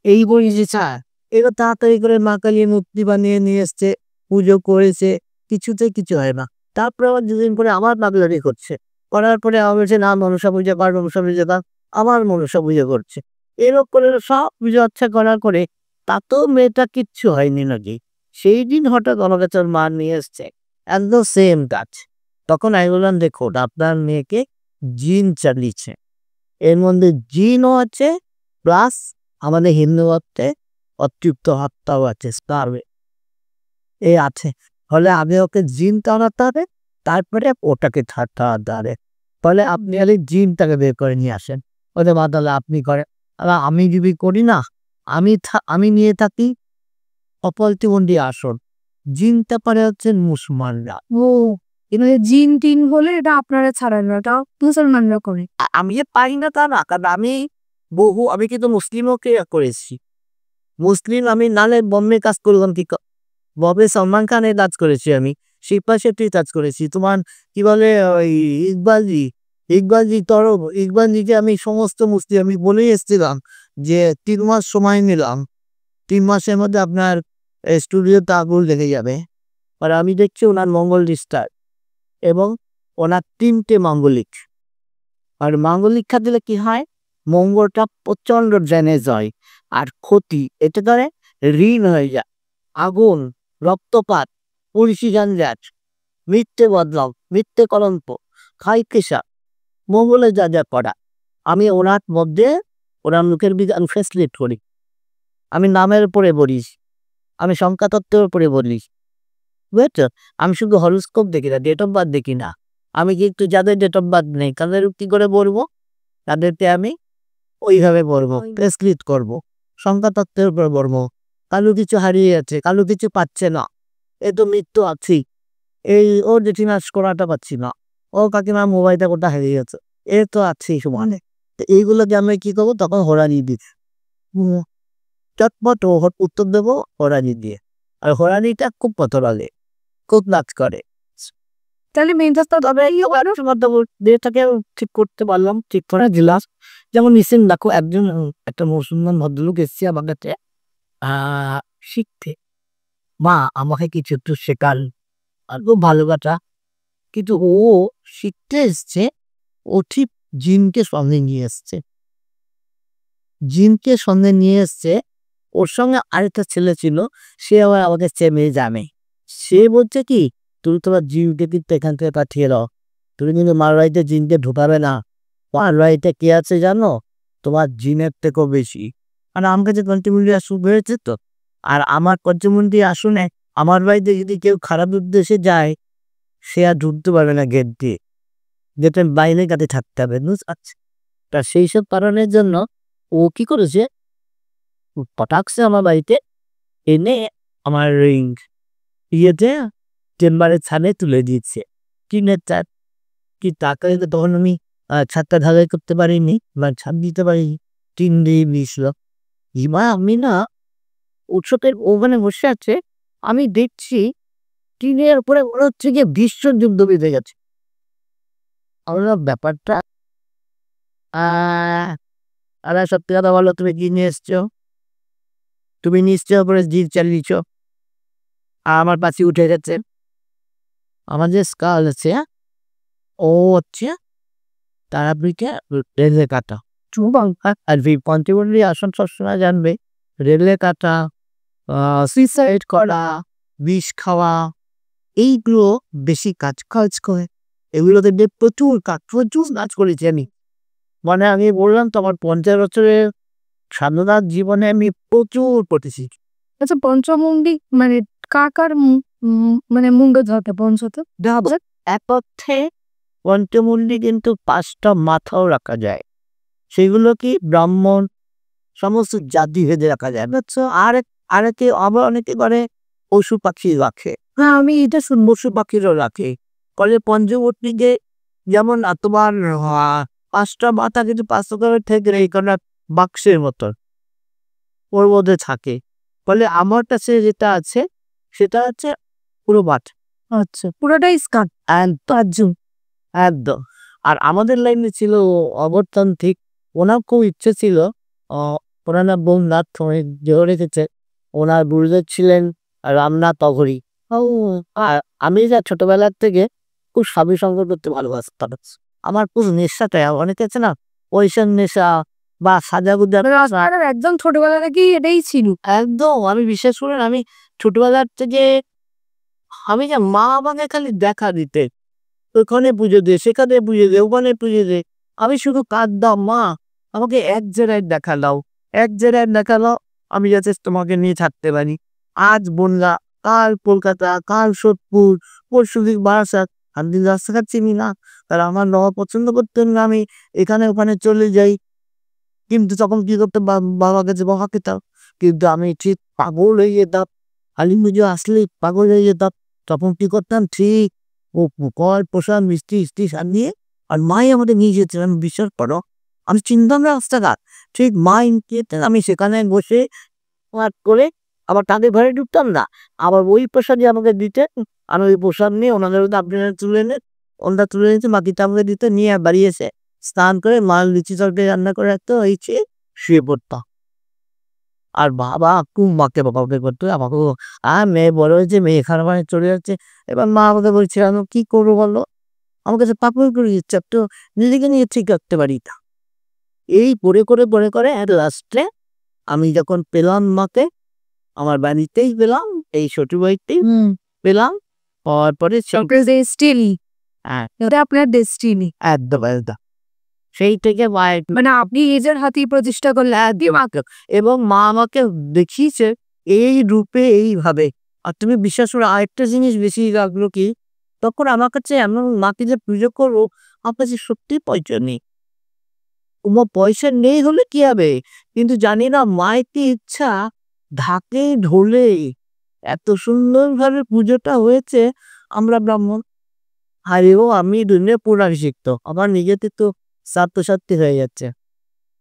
এই বই যে চায়, এবার তাড়াতাড়ি করে মা কালীর মূর্তি বানিয়ে নিয়ে এসছে, পুজো করেছে, কিছুতে কিছু হয় না। তারপরে আবার দুদিন পরে আমার পাগলামি করছে, করার পরে আমার বলছে না মনসা পুজো কর, মনসা পুজো কর, আমার মনসা পুজো করছে, এরকম করে সব পুজো আচ্ছা করার পরে তাতেও মেয়েটা কিচ্ছু হয়নি নাকি, সেই দিন হঠাৎ আমার কাছে ওর মা নিয়ে এসছে একদম সেম কাজ। তখন আমি বললাম দেখুন আপনার মেয়েকে জিন চালিয়েছে, এর মধ্যে জিনও আছে প্লাস আমাদের হিন্দু মতে অতৃপ্ত আত্মাও আছে, স্পার্মে এই আছে, ফলে আমি ওকে জিন টানাতে হবে, তারপরে ওটাকে ছাড়তে হবে, ফলে আপনি আগে জিনটাকে বের করে নিয়ে আসেন, ওদের মা তাহলে আপনি করেন, আর আমি যদি করি না, আমি নিয়ে থাকি অপলতিবন্দি আসন, জিনটা পারে হচ্ছেন মুসলমানরা। ও এবারে জিন টিন হলে এটা আপনারা ছাড়েন না, এটা মুসলমানরা করে। আমি যে পারি না তা না, কারণ আমি কিন্তু মুসলিমও করেছি, মুসলিম আমি নালে বম্বের কাজ করলাম, কি ববে সলমান খানের কাজ করেছি, আমি শিল্পা শেট্টির কাজ করেছি, তোমার কি বলে ওই ইকবালজিকে আমি সমস্ত মুসলিম আমি বলেই এসেছিলাম যে 3 মাস সময় নিলাম, 3 মাসের মধ্যে আপনার স্টুডিওতে আগুন লেগে যাবে, আর আমি দেখছি ওনার মঙ্গল ডিস্টার এবং ওনার 3টে মাঙ্গলিক, আর মাঙ্গলিক খা দিলে কি হয়, মঙ্গলটা প্রচণ্ড ড্যামেজ হয় আর ক্ষতি, এতে করে ঋণ হয়ে যায়, আগুন, রক্তপাত, পুলিশি যানজট, মিথ্যে বদলাও, মিথ্যে কলঙ্ক, খাই কেশা, মঙ্গলে যা যা করা, আমি ওনার মধ্যে ওনার মুখের বিজ্ঞান ফ্যাসিলিট করি, আমি নামের উপরে বলিস, আমি সংখ্যাতত্ত্বের উপরে বলিস, বুঝেছো, আমি শুধু হরোস্কোপ দেখি না, ডেট অফ বার্থ দেখি না, আমি কিন্তু যাদের ডেট অফ বার্থ নেই তাদের কি করে বলবো, তাদেরকে আমি ওইভাবে বলবো, প্রেসক্রিপ্ট করবো, সংখ্যাতত্ত্বের উপর বলবো, কারো কিছু হারিয়ে যাচ্ছে, কারো কিছু পাচ্ছে না, এ তো মৃত্যু আছেই, এই ওর জেঠিমাস করাটা পাচ্ছি না, ও কাকিমার মোবাইলটা কোথা হারিয়ে গেছে, এ তো আছেই সমানে, তো এইগুলোকে আমি কি করবো, তখন হরানি দিই, চটপট উত্তর দেবো হরানি দিয়ে, আর হরানিটা খুব পথ লাগে, খুব নাচ করে, তাহলে মেজাজটা তবে দেহটাকে ঠিক করতে পারলাম, ঠিক করে দিলাম। যেমন নিশ্চিন্ত দেখো একটা মুসলমান ভদ্রলোক এসছে আমার কাছে শিখতে, মা আমাকে কিছু একটু শেখান, আর খুব ভালো কথা, কিন্তু ও শিখতে এসছে, ও ঠিক জিনকে সঙ্গে নিয়ে এসছে, জিনকে সঙ্গে নিয়ে এসছে, ওর সঙ্গে আরেকটা ছেলে ছিল, সে আবার আমাকে চেমে জানে, সে বলছে কি তুমি তোমার জিনকে কিন্তু এখান থেকে পাঠিয়ে দাও, তুমি কিন্তু মারওয়ারিতে জিনকে ঢুকাবে না, মারওয়ারিতে কে আছে জানো, তোমার জিনের থেকেও বেশি, মানে আমার কাছে কন্টিনিউয়াস শুরু হয়েছে তো, আর আমার পঞ্চমন্ডি আসনে আমার বাড়িতে যদি কেউ খারাপ উদ্দেশ্যে যায়, সে আর ঢুকতে পারবে না গেট দিয়ে, গেটের বাইরে কাছে থাকতে হবে, বুঝতে পারছি। তা সেই সব কারণের জন্য ও কি করেছে, পটাকছে আমার বাড়িতে এনে আমার ইয়েতে চেম্বারের ছাদে তুলে দিয়েছে। টিনের ছাদ, কি টাকা দিতে তখন আমি ছাদটা ঢালাই করতে পারিনি বা ছাদ দিতে পারিনি, টিন দিয়ে দিয়েছিল। এবার আমি না উৎসবের ওখানে বসে আছে, আমি দেখছি টিনের উপরে মনে হচ্ছে গিয়ে বিশ্বযুদ্ধ বেঁধে গেছে। আমরা ব্যাপারটা আরে সত্যি কথা বলো, তুমি কি নিয়ে এসছো? তুমি নিশ্চয় উপরে জিভ চালিয়েছ, আমার পাশে উঠে গেছে। আমার যে স্কাল আছে ও হচ্ছে তারাপীঠে রেলে কাটা আর পঞ্চমন্ডি আসন সবসময় জানবে রেলে কাটা, সুইসাইড করা, বিষ খাওয়া, এইগুলো বেশি কাজ করে। এগুলো দেখবে প্রচুর কাজ করেছি আমি। মানে আমি বললাম তো আমার 50 বছরের স্বাধীনতার জীবনে আমি প্রচুর পড়েছি। আচ্ছা, পঞ্চমুণ্ডি মানে কাকার মানে মুন্ড ধরতে পঞ্চতে এক অর্থে পঞ্চমুণ্ডি কিন্তু 5টা মাথাও রাখা যায়, সেগুলো কি ব্রাহ্মণ সমস্ত জাতি ভেদে রাখা যায়। বুঝছো? আরেকে আবার অনেকে করে পশু পাখি রাখে। হ্যাঁ, আমি এটা পশু পাখিরও রাখে। ফলে পঞ্চমুণ্ডিকে যেমন তোমার 5টা মাথা কিন্তু 5টা করে থেকে এইখানে বাক্সের মতন ওর মধ্যে থাকে। ফলে আমার কাছে যেটা আছে সেটা হচ্ছে পুরো মাঠ। আচ্ছা, পুরোটাই স্কান একদম একদম। আর আমাদের লাইনে ছিল অবর্তান্ত্রিক, ওনার খুব ইচ্ছে ছিল, ওনার নাম বোমনাথ, জেও রেখেছে। ওনার গুরুদেব ছিলেন রামনাথ অঘরী। আর আমি যা ছোটবেলার থেকে খুব স্বামী সঙ্গ করতে ভালোবাসতাম। আমার খুব নেশাটা অনেকে আছে না, পয়সার নেশা বা সাজাগুজা। একদম ছোটবেলা থেকেই এটাই ছিল। একদম, আমি বিশেষ করে আমি ছোটবেলার থেকে আমি যে মা আমাকে খালি দেখা দিতে, ওখানে পুজো দে, সেখানে পুজো দে, ওখানে পুজো দে। আমি শুধু কাঁদতাম, মা আমাকে এক জায়গায় দেখালাও, এক জায়গায় দেখালাও, আমি যাতে তোমাকে নিয়ে থাকতে পারি। আজ বনগা, কাল কলকাতা, কাল সোদপুর, পরশুদিন বারাসাত, আর দিন রাস্তাঘাট চিনি না। তারা আমার নেওয়া পছন্দ করতেন না, আমি এখানে ওখানে চলে যাই। কিন্তু তখন কি করতাম, বাবার কাছে বকা খেতাম। কিন্তু আমি ঠিক পাগল হয়ে যেতাম, কালী পুজো আসলে পাগল হয়ে যেতাম। তখন কি করতাম, ঠিক ও ফল প্রসাদ মিষ্টি ইষ্টি সাজিয়ে আর মাই আমাদের নিয়ে যেতেন। আমি বিশ্বাস করো, আমি চিনতাম না রাস্তাঘাট, ঠিক মা যেতেন, আমি সেখানে বসে করে আবার তাদের ঘরে ঢুকতাম না, আবার ওই প্রসাদই আমাকে দিতেন। আমি ওই প্রসাদ নিয়ে ওনাদের আপনারা তুলে নেন, ওনারা তুলে নিতে বাকিটা আমাকে দিতে, নিয়ে বাড়ি এসে স্নান করে মাল লুচি তরকারি রান্না করে রাখতো, ওই চেয়ে শুয়ে পড়তাম। আর বাবা খুব মাকে বকাবকি করতো আমাকেও, মেয়ে বড় হয়েছে, মেয়ে খারাপ মানে চলে যাচ্ছে। এবার মা আমাকে বলছে আমি কি করবো বলো, আমার কাছে পাপড় করে দিচ্ছে, একটু নিজেকে নিয়ে ঠিক রাখতে পারি না। এই পড়ে এর লাস্টে আমি যখন পেলাম মাকে, আমার বাড়িতেই পেলাম, এই ছোট বাড়িতেই পেলাম। পাওয়ার পরে ডেস্টিনি, হ্যাঁ এটা আপনার ডেস্টিনি। একদম একদম, সেই থেকে মায়ের মানে আপনি নিজের হাতেই প্রতিষ্ঠা করলেন মাকে, এবং মা আমাকে দেখিয়েছে এই রূপে এইভাবে। আর তুমি বিশ্বাস করো, আরেকটা জিনিস বেশি লাগলো কি, তখন আমার কাছে এমন মাকে যে পুজো করবো, আমার কাছে সত্যি পয়সা নেই। তোমার পয়সা নেই হলে কি হবে, কিন্তু জানি না মায়ের কি ইচ্ছা, ঢাকে ঢোলে এত সুন্দরভাবে পুজোটা হয়েছে। আমরা ব্রাহ্মণ, আরেও আমি দুনিয়া পুরাণ শিখতো, আমার নিজেতে তো ছাত্রছাত্রী হয়ে যাচ্ছে।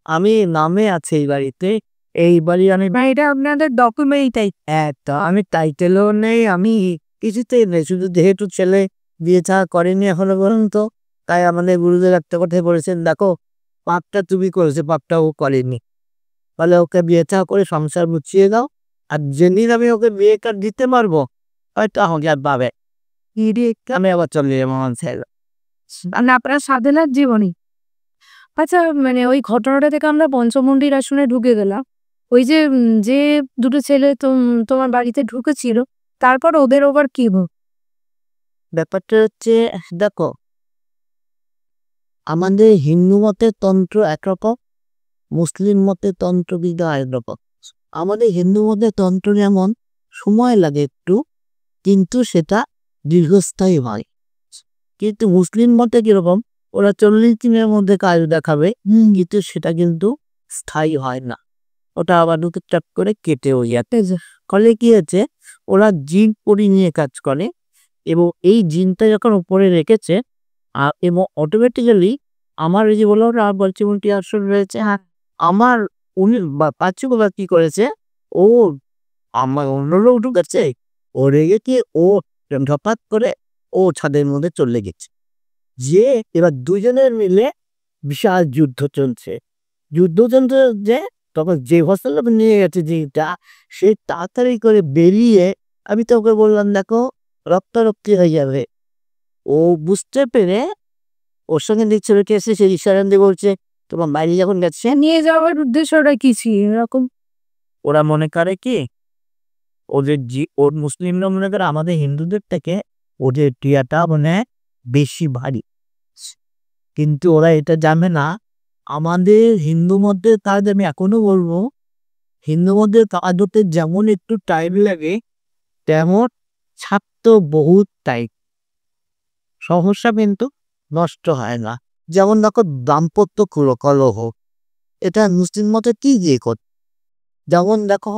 আমি নামে আছে এই বাড়িতে, এই বাড়ি আমি এটা আপনাদের ডকুমেন্টটাই। একটা, আমি টাইটেলও নেই, আমি কিছুতেই নেই, শুধু যেহেতু ছেলে বিয়ে ছাড়া করেনি এখনো পর্যন্ত, তাই আমাদের গুরুদেব একটা কথাই বলেছেন, দেখো পাপটা তুমি করেছো, পাপটা ও করেনি। ফলে ওকে বিয়ে ছাড়া করে সংসার গুছিয়ে দাও, আর যেদিন আমি ওকে বিয়ে কার্ড দিতে পারবো হয়তো আমাকে আর পাবে, আমি আবার চলে যাবো আমার ছেলে। মানে আপনার সাধনার জীবনী। আচ্ছা, মানে ওই ঘটনাটা থেকে আমরা পঞ্চমুণ্ডির আসনে ঢুকে গেলাম। ওই যে যে দুটো ছেলে তোমার বাড়িতে ঢুকেছিল, তারপর ওদের ওভার কি হলো? ব্যাপারটা হচ্ছে, দেখো আমাদের হিন্দু মতে তন্ত্র একরকম, মুসলিম মতে তন্ত্র বিদ্যা আরেক রকম। আমাদের হিন্দু মধ্যে তন্ত্র যেমন সময় লাগে একটু, কিন্তু সেটা দীর্ঘস্থায়ী হয়। কিন্তু মুসলিম মতে কিরকম, ওরা 40 দিনের মধ্যে কাজ দেখাবে, কিন্তু সেটা কিন্তু স্থায়ী হয় না, ওটা আবার টুকটাক করে কেটেও যায়। ফলে কি হচ্ছে, ওরা জিন পরি নিয়ে কাজ করে, এবং এই জিনটা যখন উপরে রেখেছে এবং অটোমেটিক্যালি আমার এই যে বললাম না পাঁচমুখী আসন রয়েছে, আমার উনি পাঁচুগুলা কি করেছে, ও আমার অন্য লোক ঢুকেছে, ও রেগে কি ও ধপাত করে ও ছাদের মধ্যে চলে গেছে, যে এবার দুজনের মিলে বিশাল যুদ্ধ চলছে। যুদ্ধ চলতে যে তখন যে হসপিটাল নিয়ে গেছে যেটা, সে তাড়াতাড়ি করে বেরিয়ে, আমি তো ওকে বললাম দেখো রক্তারক্তি হয়ে যাবে, ও বুঝতে পেরে ওর সঙ্গে দেখছে এসে সে ইশারা দিয়ে বলছে তোমার বাইরে যখন গেছে নিয়ে যাওয়ার উদ্দেশ্যটা কি ছিল এরকম? ওরা মনে করে কি ওদের ওর মুসলিমরা মনে করে আমাদের হিন্দুদের থেকে ওদের টিয়াটা মানে বেশি ভারী, কিন্তু ওরা এটা জানে না আমাদের হিন্দু মধ্যে কাজ, আমি এখনো বলবো হিন্দু মধ্যে কাজ হতে যেমন একটু টাইম লাগে, তেমন ছাত্র বহুত টাইম, সমস্যা কিন্তু নষ্ট হয় না। যেমন দেখো দাম্পত্য কলহ, এটা মুসলিম মতে কি দিয়ে কর, যেমন দেখো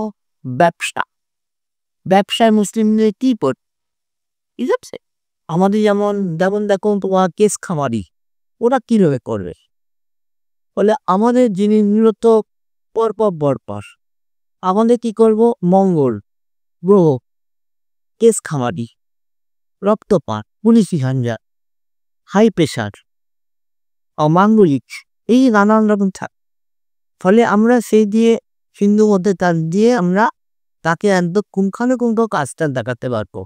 ব্যবসায় মুসলিমদের কি পড়, ঠিক আছে, আমাদের যেমন যেমন দেখো তোমার কেস খামারি, ওরা কিভাবে করবে, বলে আমাদের জিনিসগুলো তো পরপর আমাদের কি করব, মঙ্গল গ্রহ, কেস খামারি, রক্তপাত, পুলিশি ঝঞ্ঝাট, হাই প্রেশার, অমাঙ্গলিক, এই নানান রকম থাকে। ফলে আমরা সেই দিয়ে হিন্দু মধ্যে তার দিয়ে আমরা তাকে একদম কুমখানো কাজটা দেখাতে পারবো,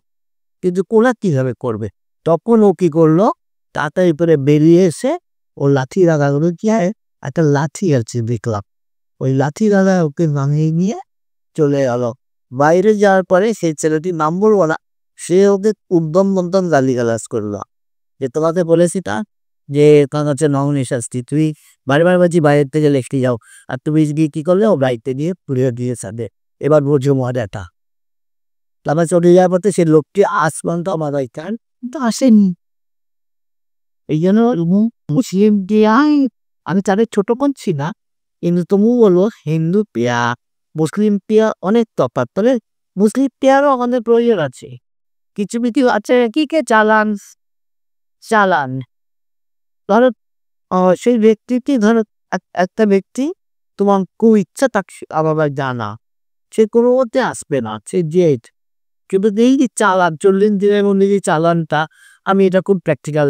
কিন্তু ওরা কিভাবে করবে। তখন ও কি করলো, তাড়াতাড়ি করে বেরিয়ে এসে ও লাঠি রাগাগুলো কি হয়, একটা লাঠি আছে দেখলাম, ওই লাঠি রাগা ওকে ভাঙিয়ে নিয়ে চলে গেল। বাইরে যাওয়ার পরে সেই ছেলেটি নাম বলবো না, সে ওকে উদ্দম গালিগালাজ করলো, যে তোমাকে বলেছি তা যে তোমার হচ্ছে নমনী শাস্তি, তুই বারবার বলছি বাইরের থেকে লেখতে যাও, আর তুমি গিয়ে কি করলে, ও বাড়িতে দিয়ে পুড়িয়ে দিয়ে সাথে, এবার বোঝো মজাটা। তারপর চলে যাওয়ার পথে সে লোকটি আসমান তো আমার ওইখান কিন্তু আসেনি, এই জন্য মুসলিম আমি তাদের ছোট করছি না, কিন্তু তবু বলবো হিন্দু পেয়া মুসলিম পেয়া অনেক তফাৎ, তবে মুসলিম পেয়ারও আমাদের প্রয়োজন আছে, কিছু কিছু আছে কি কে চালান ধরো সেই ব্যক্তিটি ধরো একটা ব্যক্তি তোমার খুব ইচ্ছা তাকে আবার জানা, সে কোনো মধ্যে আসবে না, সে জেদ, কিন্তু এই যে চালান 40 দিনের মধ্যে যে চালানটা, আমি এটা খুব প্র্যাকটিক্যাল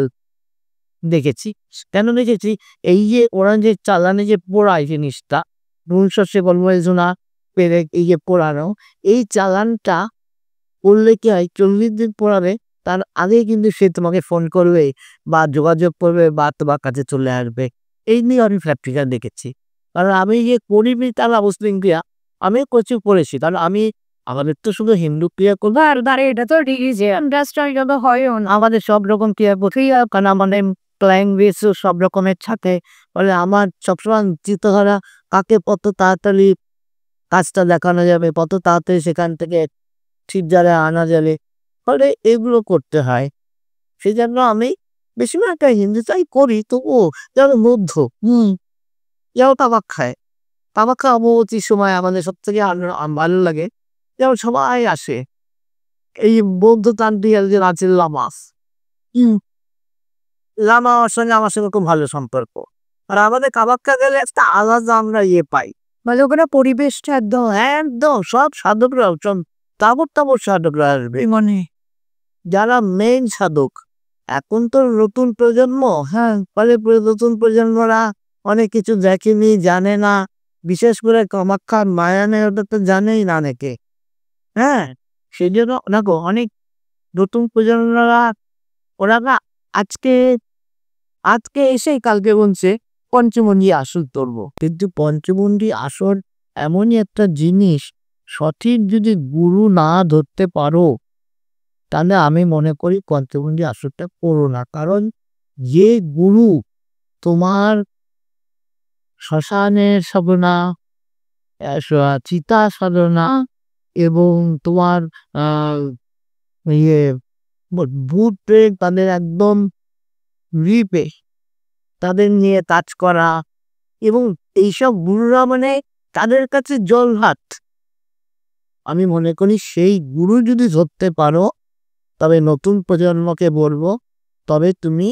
দেখেছি। কেন দেখেছি, এই যে ওরা যে চালানে যে পোড়ায় জিনিসটা, নুন সর্ষে গলমরিচুনা পেরে এই যে পোড়ানো, এই চালানটা করলে কি হয়, 40 দিন পোড়াবে, তার আগেই কিন্তু সে তোমাকে ফোন করবে বা যোগাযোগ করবে বা তোমার কাছে চলে আসবে। এই নিয়ে আমি প্র্যাকটিক্যাল দেখেছি, কারণ আমি যে করিনি তারা মুসলিম ক্রিয়া আমি প্রচুর পড়েছি, কারণ আমি আমাদের তো শুধু হিন্দু ক্রিয়া করবো, আর এটা তো ঠিকই যে আন্ডারস্ট্যান্ড হয়ও না। আমাদের সব রকম ক্রিয়া প্রক্রিয়া, কারণ আমাদের ক্লায়েন্ট বেসও সব রকমের থাকে, ফলে আমার সবসময় চিন্তাধারা কাকে কত তাড়াতাড়ি কাজটা দেখানো যাবে, কত তাড়াতাড়ি সেখান থেকে ঠিক জায়গায় আনা যাবে, ফলে এগুলো করতে হয়। সেই জন্য আমি বেশিরভাগ একটা হিন্দুটাই করি, তবুও যেন মধ্য যেমন তামাক খায়, তামাক খাওয়া অবগতির সময় আমাদের সব থেকে ভালো লাগে, যেমন সবাই আসে, এই বৌদ্ধতান্ত্রিক একজন আছে লামাস, লামার সঙ্গে আমার সঙ্গে খুব ভালো সম্পর্ক, আর আমাদের কামাখ্যা গেলে একটা আলাদা আমরা পাই, মানে ওখানে পরিবেশটা একদম একদম সব সাধকরা তাবর সাধকরা আসবে, মানে যারা মেইন সাধক। এখন তো নতুন প্রজন্ম, ফলে নতুন প্রজন্মরা অনেক কিছু দেখেনি, জানে না, বিশেষ করে কামাখ্যার মায়ানের ওটা তো জানেই না অনেকে, সেই জন্য দেখো অনেক নতুন প্রজন্মরা ওরা না আজকে এসেই কালকে বলছে পঞ্চমুণ্ডী আসর ধরবো, কিন্তু পঞ্চমুণ্ডী আসর এমনই একটা জিনিস, সঠিক যদি গুরু না ধরতে পারো, তাহলে আমি মনে করি পঞ্চমুণ্ডী আসরটা করো না, কারণ যে গুরু তোমার শ্মশানের সাধনা, চিতা সাধনা এবং তোমার ইয়ে ভূত প্রেত তাদের একদম রিপে তাদের নিয়ে কাজ করা এবং এইসব গুরুরা মানে তাদের কাছে জল ভাত। আমি মনে করি সেই গুরু যদি ধরতে পারো তবে নতুন প্রজন্মকে বলবো তবে তুমি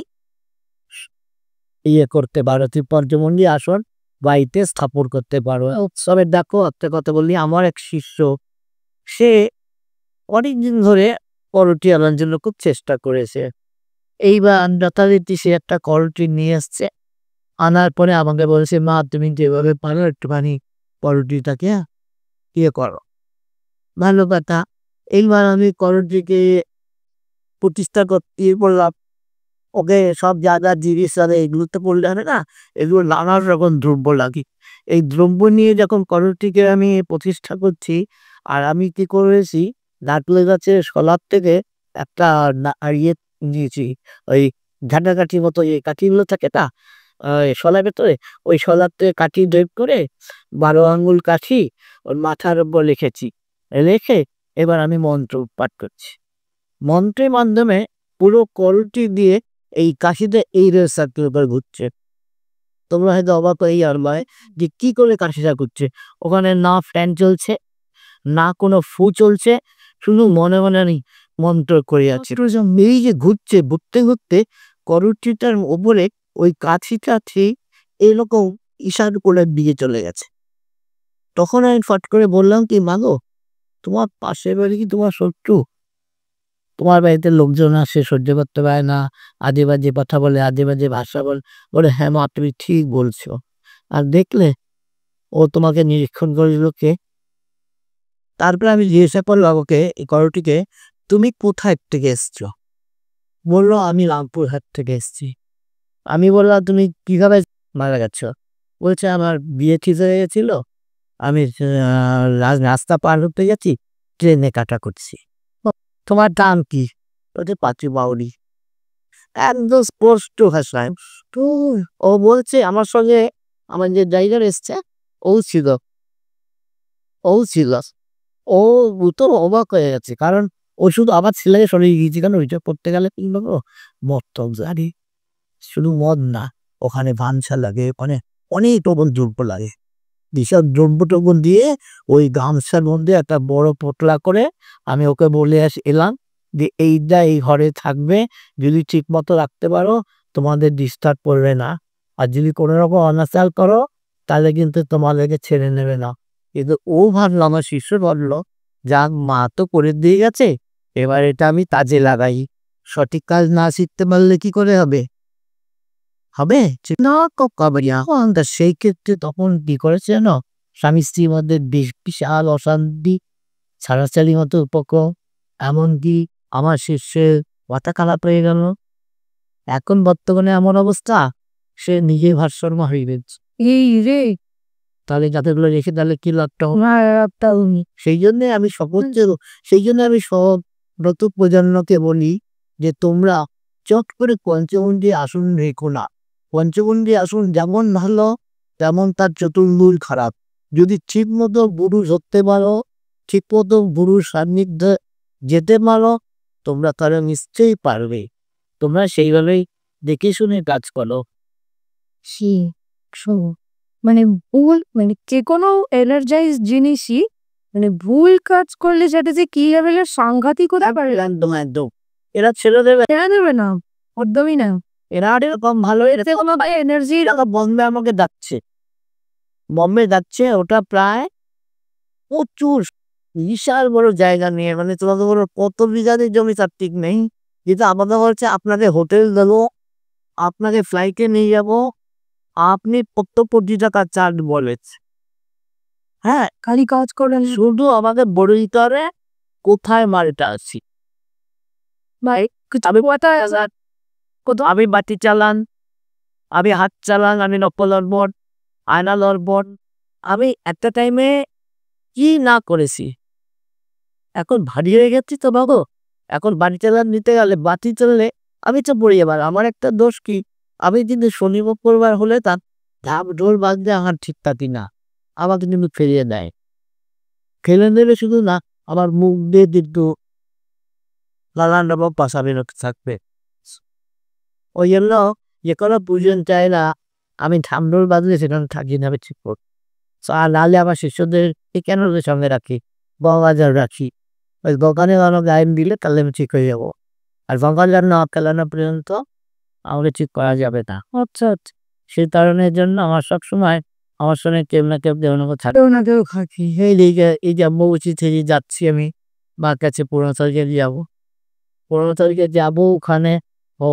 করতে পারো, তুই পঞ্চমন্ডি আসন বাড়িতে স্থাপন করতে পারো। তবে দেখো একটা কথা বললি, আমার এক শিষ্য সে অনেকদিন ধরে করটি আনার জন্য খুব চেষ্টা করেছে। এইবার যথারীতি সে একটা করটি নিয়ে এসছে, আনার পরে আমাকে বলছে, মা তুমি যেভাবে পারো একটুখানি করটিটাকে করো। ভালো কথা। এইবার আমি করটিকে প্রতিষ্ঠা করতে বললাম, ওকে সব যা যা জিনিস আছে এগুলোতে পড়লে হবে না, এগুলো নানা রকম দ্রব্য লাগে। এই দ্রব্য নিয়ে যখন করটিকে আমি প্রতিষ্ঠা করছি, আর আমি কি করেছি, নারকেল গাছের শলার থেকে একটা নিয়েছি, ওই ঝাঁটাকাঠির মতো এই কাঠিগুলো থাকে না শলার ভেতরে, ওই শলার থেকে কাঠি ড্রেপ করে 12 আঙ্গুল কাঠি ওর মাথার উপর লিখেছি, রেখে এবার আমি মন্ত্র পাঠ করছি। মন্ত্রের মাধ্যমে পুরো করটি দিয়ে এই কাশিতে এই রেল সার্কেল উপর ঘুরছে। তোমরা হয়তো অবাক হয়ে যাবে যে কি করে কাশিটা ঘুরছে। ওখানে না ফ্যান চলছে, না কোনো ফু চলছে, শুধু মনে মনে আমি মন্ত্র করে যাচ্ছি। এই যে ঘুরছে, ঘুরতে ঘুরতে করটিটার ওপরে ওই কাঠিটা ঠিক এরকম ইশার করে দিয়ে চলে গেছে। তখন আমি ফট করে বললাম, কি মাগো তোমার পাশের বাড়ি কি তোমার শত্রু? তোমার বাড়িতে লোকজন আসে, সহ্য করতে পারে না, আজে বাজে কথা বলে, আজে বাজে ভাষা বলে। হ্যাঁ মা তুমি ঠিক বলছো। আর দেখলে ও তোমাকে নিরীক্ষণ করেছিল কে? তারপরে আমি জিজ্ঞাসা করলাম ওকে, এই করটিকে, তুমি কোথায় থেকে এসছো? বললো আমি রামপুরহাট থেকে এসছি। আমি বললাম তুমি কিভাবে মারা গেছো? বলছে আমার বিয়ে ঠিক হয়ে গেছিল, আমি রাস্তা পার হতে গেছি, ট্রেনে কাটা করছি। তোমার দাম কি? বলছে পাঁচি বাউরি। একদম স্পষ্ট ভাষায়। তো ও বলছে আমার সঙ্গে আমার যে ড্রাইভার এসছে ও ছিল ও তো অবাক হয়ে গেছে, কারণ ও শুধু আমার ছেলেকে সরিয়ে গিয়েছে, কারণ ওইটা করতে গেলে মদ টক জানি, শুধু মদ না, ওখানে ভানসা লাগে, ওখানে অনেক রকম দ্রব্য লাগে। বিশাল দ্রব্য টব্য দিয়ে ওই গামছার মধ্যে একটা বড় পোটলা করে আমি ওকে বলে এলাম যে এইটা এই ঘরে থাকবে, যদি ঠিক মতো রাখতে পারো তোমাদের ডিস্টার্ব করবে না, আর যদি কোনো রকম অনাচার করো তাহলে কিন্তু তোমাদেরকে ছেড়ে নেবে না। কিন্তু ও ভাবলো, আমার শিষ্য ভাবলো, যাক মা তো করে দিয়ে গেছে, এবার এটা আমি কাজে লাগাই। সঠিক কাজ না শিখতে পারলে কি করে হবে? না সেই ক্ষেত্রে তখন কি করেছে জানো, স্বামী স্ত্রীর মধ্যে বিশাল অশান্তি, ছাড়াছাড়ি মতো উপক্রম, এমনকি আমার শিষ্যের মাথা খারাপ হয়ে গেল। এখন বর্তমানে এমন অবস্থা, সে নিজে ভারসাম্য হয়ে গেছে। এই রে, তাহলে যাদেরগুলো রেখে তাহলে কি লাভটা হবে? সেই জন্য আমি সব নতুন প্রজন্মকে বলি যে তোমরা চট করে পঞ্চমুণ্ডী আসন রেখো না। পঞ্চমুণ্ডী আসন যেমন ভালো তেমন তার চতুর্মূল খারাপ। যদি ঠিক মতো গুরু ধরতে পারো, ঠিক মতো গুরুর সান্নিধ্যে যেতে পারো, তোমরা তারা নিশ্চয়ই পারবে। তোমরা সেইভাবেই দেখে শুনে কাজ করো। মানে ভুল, মানে যে কোনো এনার্জাইজ জিনিসই মানে ভুল কাজ করলে সেটা যে কি লেভেলের সাংঘাতিক হতে পারে একদম একদম এরা ছেড়ে দেবে, ছেড়ে দেবে না, একদমই না। এরা এরকম ভালো এতে কোনো এনার্জি বম্বে আমাকে যাচ্ছে, ওটা প্রায় প্রচুর বিশাল বড় জায়গা নিয়ে, মানে তোমাদের বড় কত বিঘাদের জমি তার ঠিক নেই। যেটা আমাদের বলছে আপনাকে হোটেল দেবো, আপনাকে ফ্লাইটে নিয়ে যাব, আপনি কত কোটি টাকা চার্জ বলেছে। হ্যাঁ খালি কাজ করেন, শুধু আমাদের বড় দিতে হবে কোথায় মালটা আছি। ভাই আমি আমি বাটি চালান, আমি হাত চালান, আমি নকল লড়বট, আয়না লড়বট, আমি একটা টাইমে কি না করেছি। এখন ভারী হয়ে গেছি তো বাবু, এখন বাড়ি চালান নিতে গেলে বাতি চাললে আমি তো পড়ি। এবার আমার একটা দোষ কি, আমি কিন্তু শনি মঙ্গলবার হলে তার ঢাক ঢোল বাজতে আমার ঠিক থাকি না, আমাকে কিন্তু ফেরিয়ে দেয়। ফেলে দেবে শুধু না, আমার মুখ দিয়ে কিন্তু নানান রকম ভাষা বেরোতে থাকবে। ওই জন্য যে কোনো প্রয়োজন চাই না আমি ঠান্ডর বাদলে সেখানে থাকি না, আমি ঠিক করব। আর নাহলে আমার শিষ্যদেরকে কেন ওদের সঙ্গে রাখি, বঙ্গাজার রাখি। ওই দোকানে কোনো গায়েন দিলে তাহলে আমি ঠিক হয়ে যাবো। আর বঙ্গাজার না খেলানো পর্যন্ত আমাকে ঠিক করা যাবে না। আচ্ছা আচ্ছা, সেই কারণের জন্য আমার সবসময় আমার সঙ্গে কেউ না কেউ থাকে। কেউ না কেউ খাকি। এই যে অম্বুবাচী থেকে যাচ্ছি আমি মার কাছে 15 তারিখে যাবো। 15 তারিখে যাবো ওখানে ও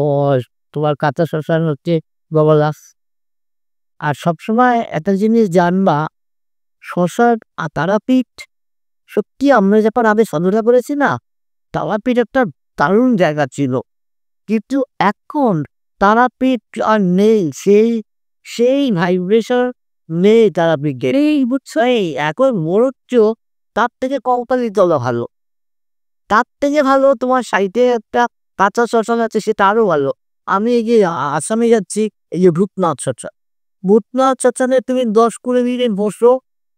তোমার কাঁচা শ্মশান হচ্ছে গগলাস। আর সবসময় একটা জিনিস জানবা, শ্মশান আর তারাপীঠ সত্যি আমরা যখন আগে সাধনা করেছি না, তারাপীঠ একটা দারুণ জায়গা ছিল। কিন্তু এখন তারাপীঠ আর নেই, সেই সেই ভাইব্রেশন নেই তারাপীঠে। এই বুঝছো, এই এখন মনে হচ্ছে তার থেকে কঙ্কালি তলা ভালো, তার থেকে ভালো তোমার সাইডে একটা কাঁচা শ্মশান আছে, সেটা আরো ভালো। আমি এই যে আসামে যাচ্ছি, এই যে ভূতনাথ শ্মশান, ভূতনাথ শ্মশানে তুমি 10-20 মিনিট বসো,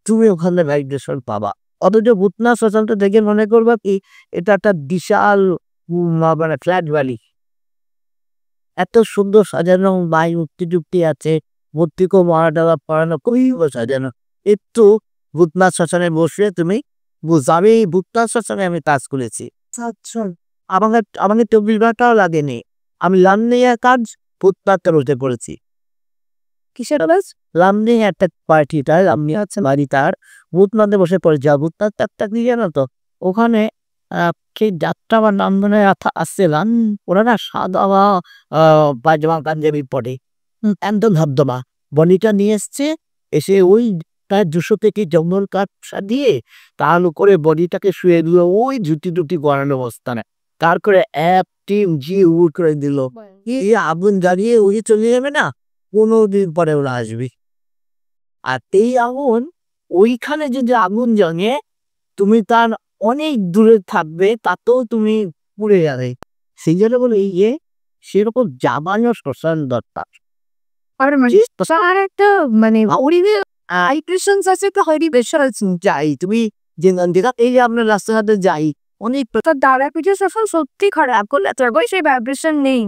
তুমি ওখানে ভাইব্রেশন পাবা। অথচ ভূতনাথ শ্মশানটা দেখে মনে করবা কি এটা একটা বিশাল মানে ফ্ল্যাট বাড়ি। এত সুন্দর সাজানো, মাই মূর্তি টুর্তি আছে, মূর্তিকেও মারা টারা পড়ানো, খুবই ভালো সাজানো। একটু ভূতনাথ শ্মশানে বসে তুমি আমি ভূতনাথ শ্মশানে আমি কাজ করেছি। আচ্ছা, আমাকে আমাকে 24 ঘন্টাও লাগেনি, আমি লামনিয়া কাজ ভূতনাথের উঠে পড়েছি। কিসের কাজ? লামনি একটা পার্টিটার লামনি আছে বাড়ি, তার ভূতনাথে বসে পড়ে যা ভূতনাথ একটা কি জানো তো, ওখানে সেই যাত্রা বা নন্দনে আসছিলাম, ওরা না সাদা পায়জামা পাঞ্জাবি পরে, একদম ধবধবা বনিটা নিয়ে এসছে, এসে ওই প্রায় 200 থেকে জঙ্গল কাঠ দিয়ে তার উপরে বডিটাকে শুয়ে দিল ওই জুটি টুটি গড়ানো অবস্থানে, তারপরে এক টিম জি উড় করে দিল। এই আগুন জ্বালিয়ে ওই চলে যাবে না, 15 দিন পরে ওরা আসবি। আর এই আগুন, ওইখানে যদি আগুন জ্বলে তুমি তার অনেক দূরে থাকবে, তাতেও তুমি পুড়ে যাবে। সেই জন্য বলে এই যে সেরকম জামানো শ্মশান দরকার। আর মানে তার একটা মানে পরিবেশ ভাইব্রেশনস আছে, তো ভাইব্রেশন আছে। যাই তুমি যে যেখান এই যে আপনার রাস্তাঘাটে যাই অনেক তার তারাপীঠের শাসন সত্যি খারাপ করলে তারপরে সেই ভাইব্রেশন নেই,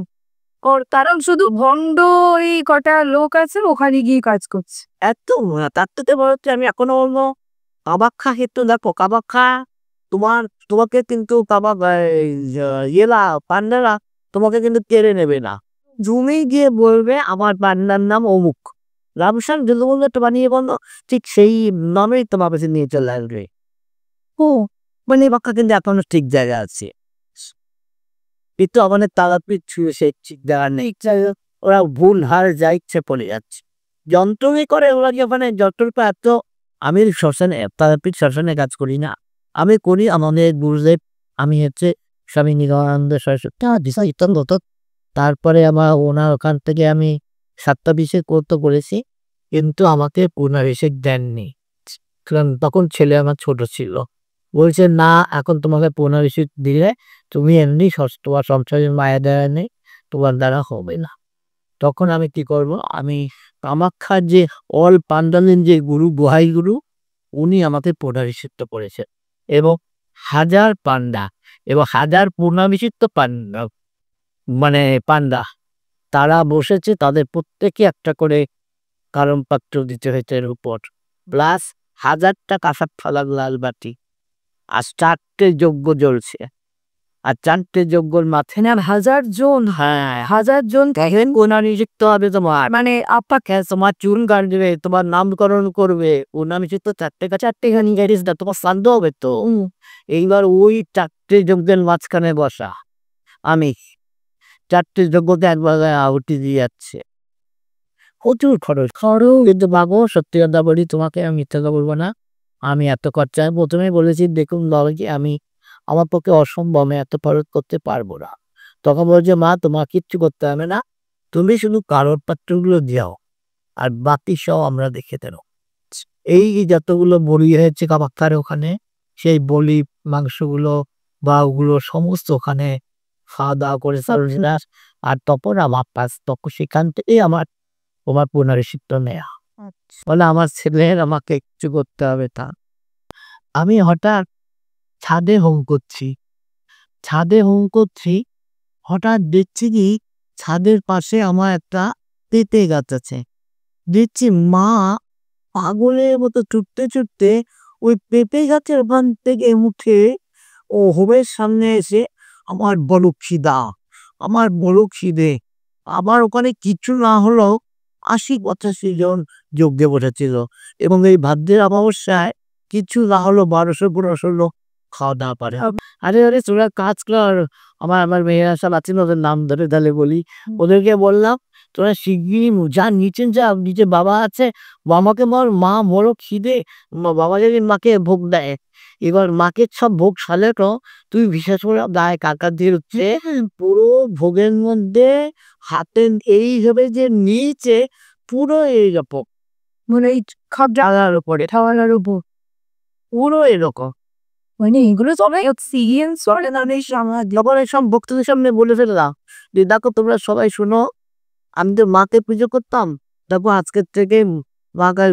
কারণ শুধু ভণ্ড এই কটা লোক আছে ওখানে গিয়ে কাজ করছে। এত তার থেকে বড় হচ্ছে আমি এখনো বলবো কাবাক্ষা ক্ষেত্র দেখো, কাবাক্ষা তোমাকে কিন্তু ইয়েলা পান্ডারা তোমাকে কিন্তু কেড়ে নেবে না, জুমে গিয়ে বলবে আমার পান্ডার নাম অমুক, রামসান যদি বললো একটা বানিয়ে বললো, ঠিক সেই নামেই তোমার কাছে নিয়ে চলে আসবে। ও মানে বাক্কা কিন্তু এখনো ঠিক জায়গা আছে, কিন্তু আমাদের তারাপীঠ ছিল সেই ঠিক জায়গা নেই, ওরা ভুল হার যা ইচ্ছে পড়ে যাচ্ছে, যন্ত্রই করে ওরা কি ওখানে যন্ত্রটা এত। আমি শ্মশানে তারাপীঠ শ্মশানে কাজ করি না, আমি করি আমাদের গুরুদেব, আমি হচ্ছে স্বামী নিগমানন্দ সরস্বতী হতো। তারপরে আমার ওনার ওখান থেকে আমি 7টা কোর্স করেছি, কিন্তু আমাকে পুনরাভিষেক দেননি, কারণ তখন ছেলে আমার ছোট ছিল। বলছে না এখন তোমাকে পুনরাভিষেক দিলে তুমি এমনি তোমার সংসারের মায়া দেওয়া নেই, তোমার দ্বারা হবে না। তখন আমি কি করব, আমি কামাখ্যার যে অল পান্ডালের যে গুরু গোহাই গুরু, উনি আমাকে পুনরাভিষিক্ত করেছেন, এবং 1000 পান্ডা এবং 1000 পুনরাভিষিক্ত পান্ডা মানে পান্ডা তারা বসেছে, তাদের প্রত্যেকে একটা করে কারণ পাত্র দিতে হয়েছে এর উপর, প্লাস 1000টা কাঁসার থালার লাল বাটি, আর 4টে যজ্ঞ জ্বলছে, আর 4টে যজ্ঞর মাথায় না 1000 জন, হ্যাঁ 1000 জন দেখেন পুনরাভিষিক্ত হবে তোমার, মানে আপনাকে তোমার চুল কাটবে, তোমার নামকরণ করবে, পুনরাভিষিক্ত 4টে গানি গাড়িস না, তোমার শান্ত হবে তো। এইবার ওই 4টে যজ্ঞের মাঝখানে বসা আমি, 4টে যজ্ঞতে একবার আহুতি দিয়ে যাচ্ছে, প্রচুর খরচ কিন্তু বাবু সত্যি কথা বলি তোমাকে, আমি মিথ্যা কথা বলবো না, আমি এত খরচা প্রথমে বলেছি দেখুন বাবাজি আমি আমার পক্ষে অসম্ভব, আমি এত খরচ করতে পারবো না। তখন বলছে মা তোমার কিচ্ছু করতে হবে না, তুমি শুধু কারোর পাত্রগুলো দাও আর বাকি সব আমরা দেখে দেব। এই যতগুলো বলি হয়েছে কামাখ্যার ওখানে, সেই বলি মাংসগুলো বা ওগুলো সমস্ত ওখানে খাওয়া দাওয়া করে আর তখন আমার পাশ তখন সেখান থেকেই আমার পুনরাভিষিক্ত নেয়া। বলে আমার ছেলের আমাকে কিছু করতে হবে তা। আমি হঠাৎ ছাদে হোম করছি, হঠাৎ দেখছি কি ছাদের পাশে আমার একটা পেঁপে গাছ আছে। দেখছি মা পাগলের মতো ছুটতে ওই পেঁপে গাছের ওখান থেকে উঠে ও হোমের সামনে এসে আমার বড় খিদে। আমার ওখানে কিছু না হলেও ৮০-৮৫ জন যোগ দিয়ে বসেছিল এবং এই ভাদ্রের অমাবস্যায় কিছু না হলো ১২০০-১৫০০ লোক খাওয়া দাওয়া পারে। আরে আরে তোরা কাজ কর, আমার মেয়েরা সব আছে না, ওদের নাম ধরে তাহলে বলি। ওদেরকে বললাম তোরা শিগগিরই যা নিচে বাবা আছে, বাবাকে বল মা বড় খিদে, বাবা যদি মাকে ভোগ দেয়। এবার মাকে সব ভোগ সালে তো তুই বিশেষ করে গায়ে কাকা দিয়ে হচ্ছে পুরো ভোগের মধ্যে হাতে এইভাবে যে নিচে পুরো এইরকম মানে এই জায়গার উপরে খাওয়ানোর উপর পুরো এরকম। মানে এগুলো সবাই এক্সপিরিয়েন্স করে না বেশ আমার যখন এইসব ভক্তদের সামনে বলে ফেললাম যে দেখো তোমরা সবাই শোনো, আমি তো মাকে পুজো করতাম, দেখো আজকের থেকে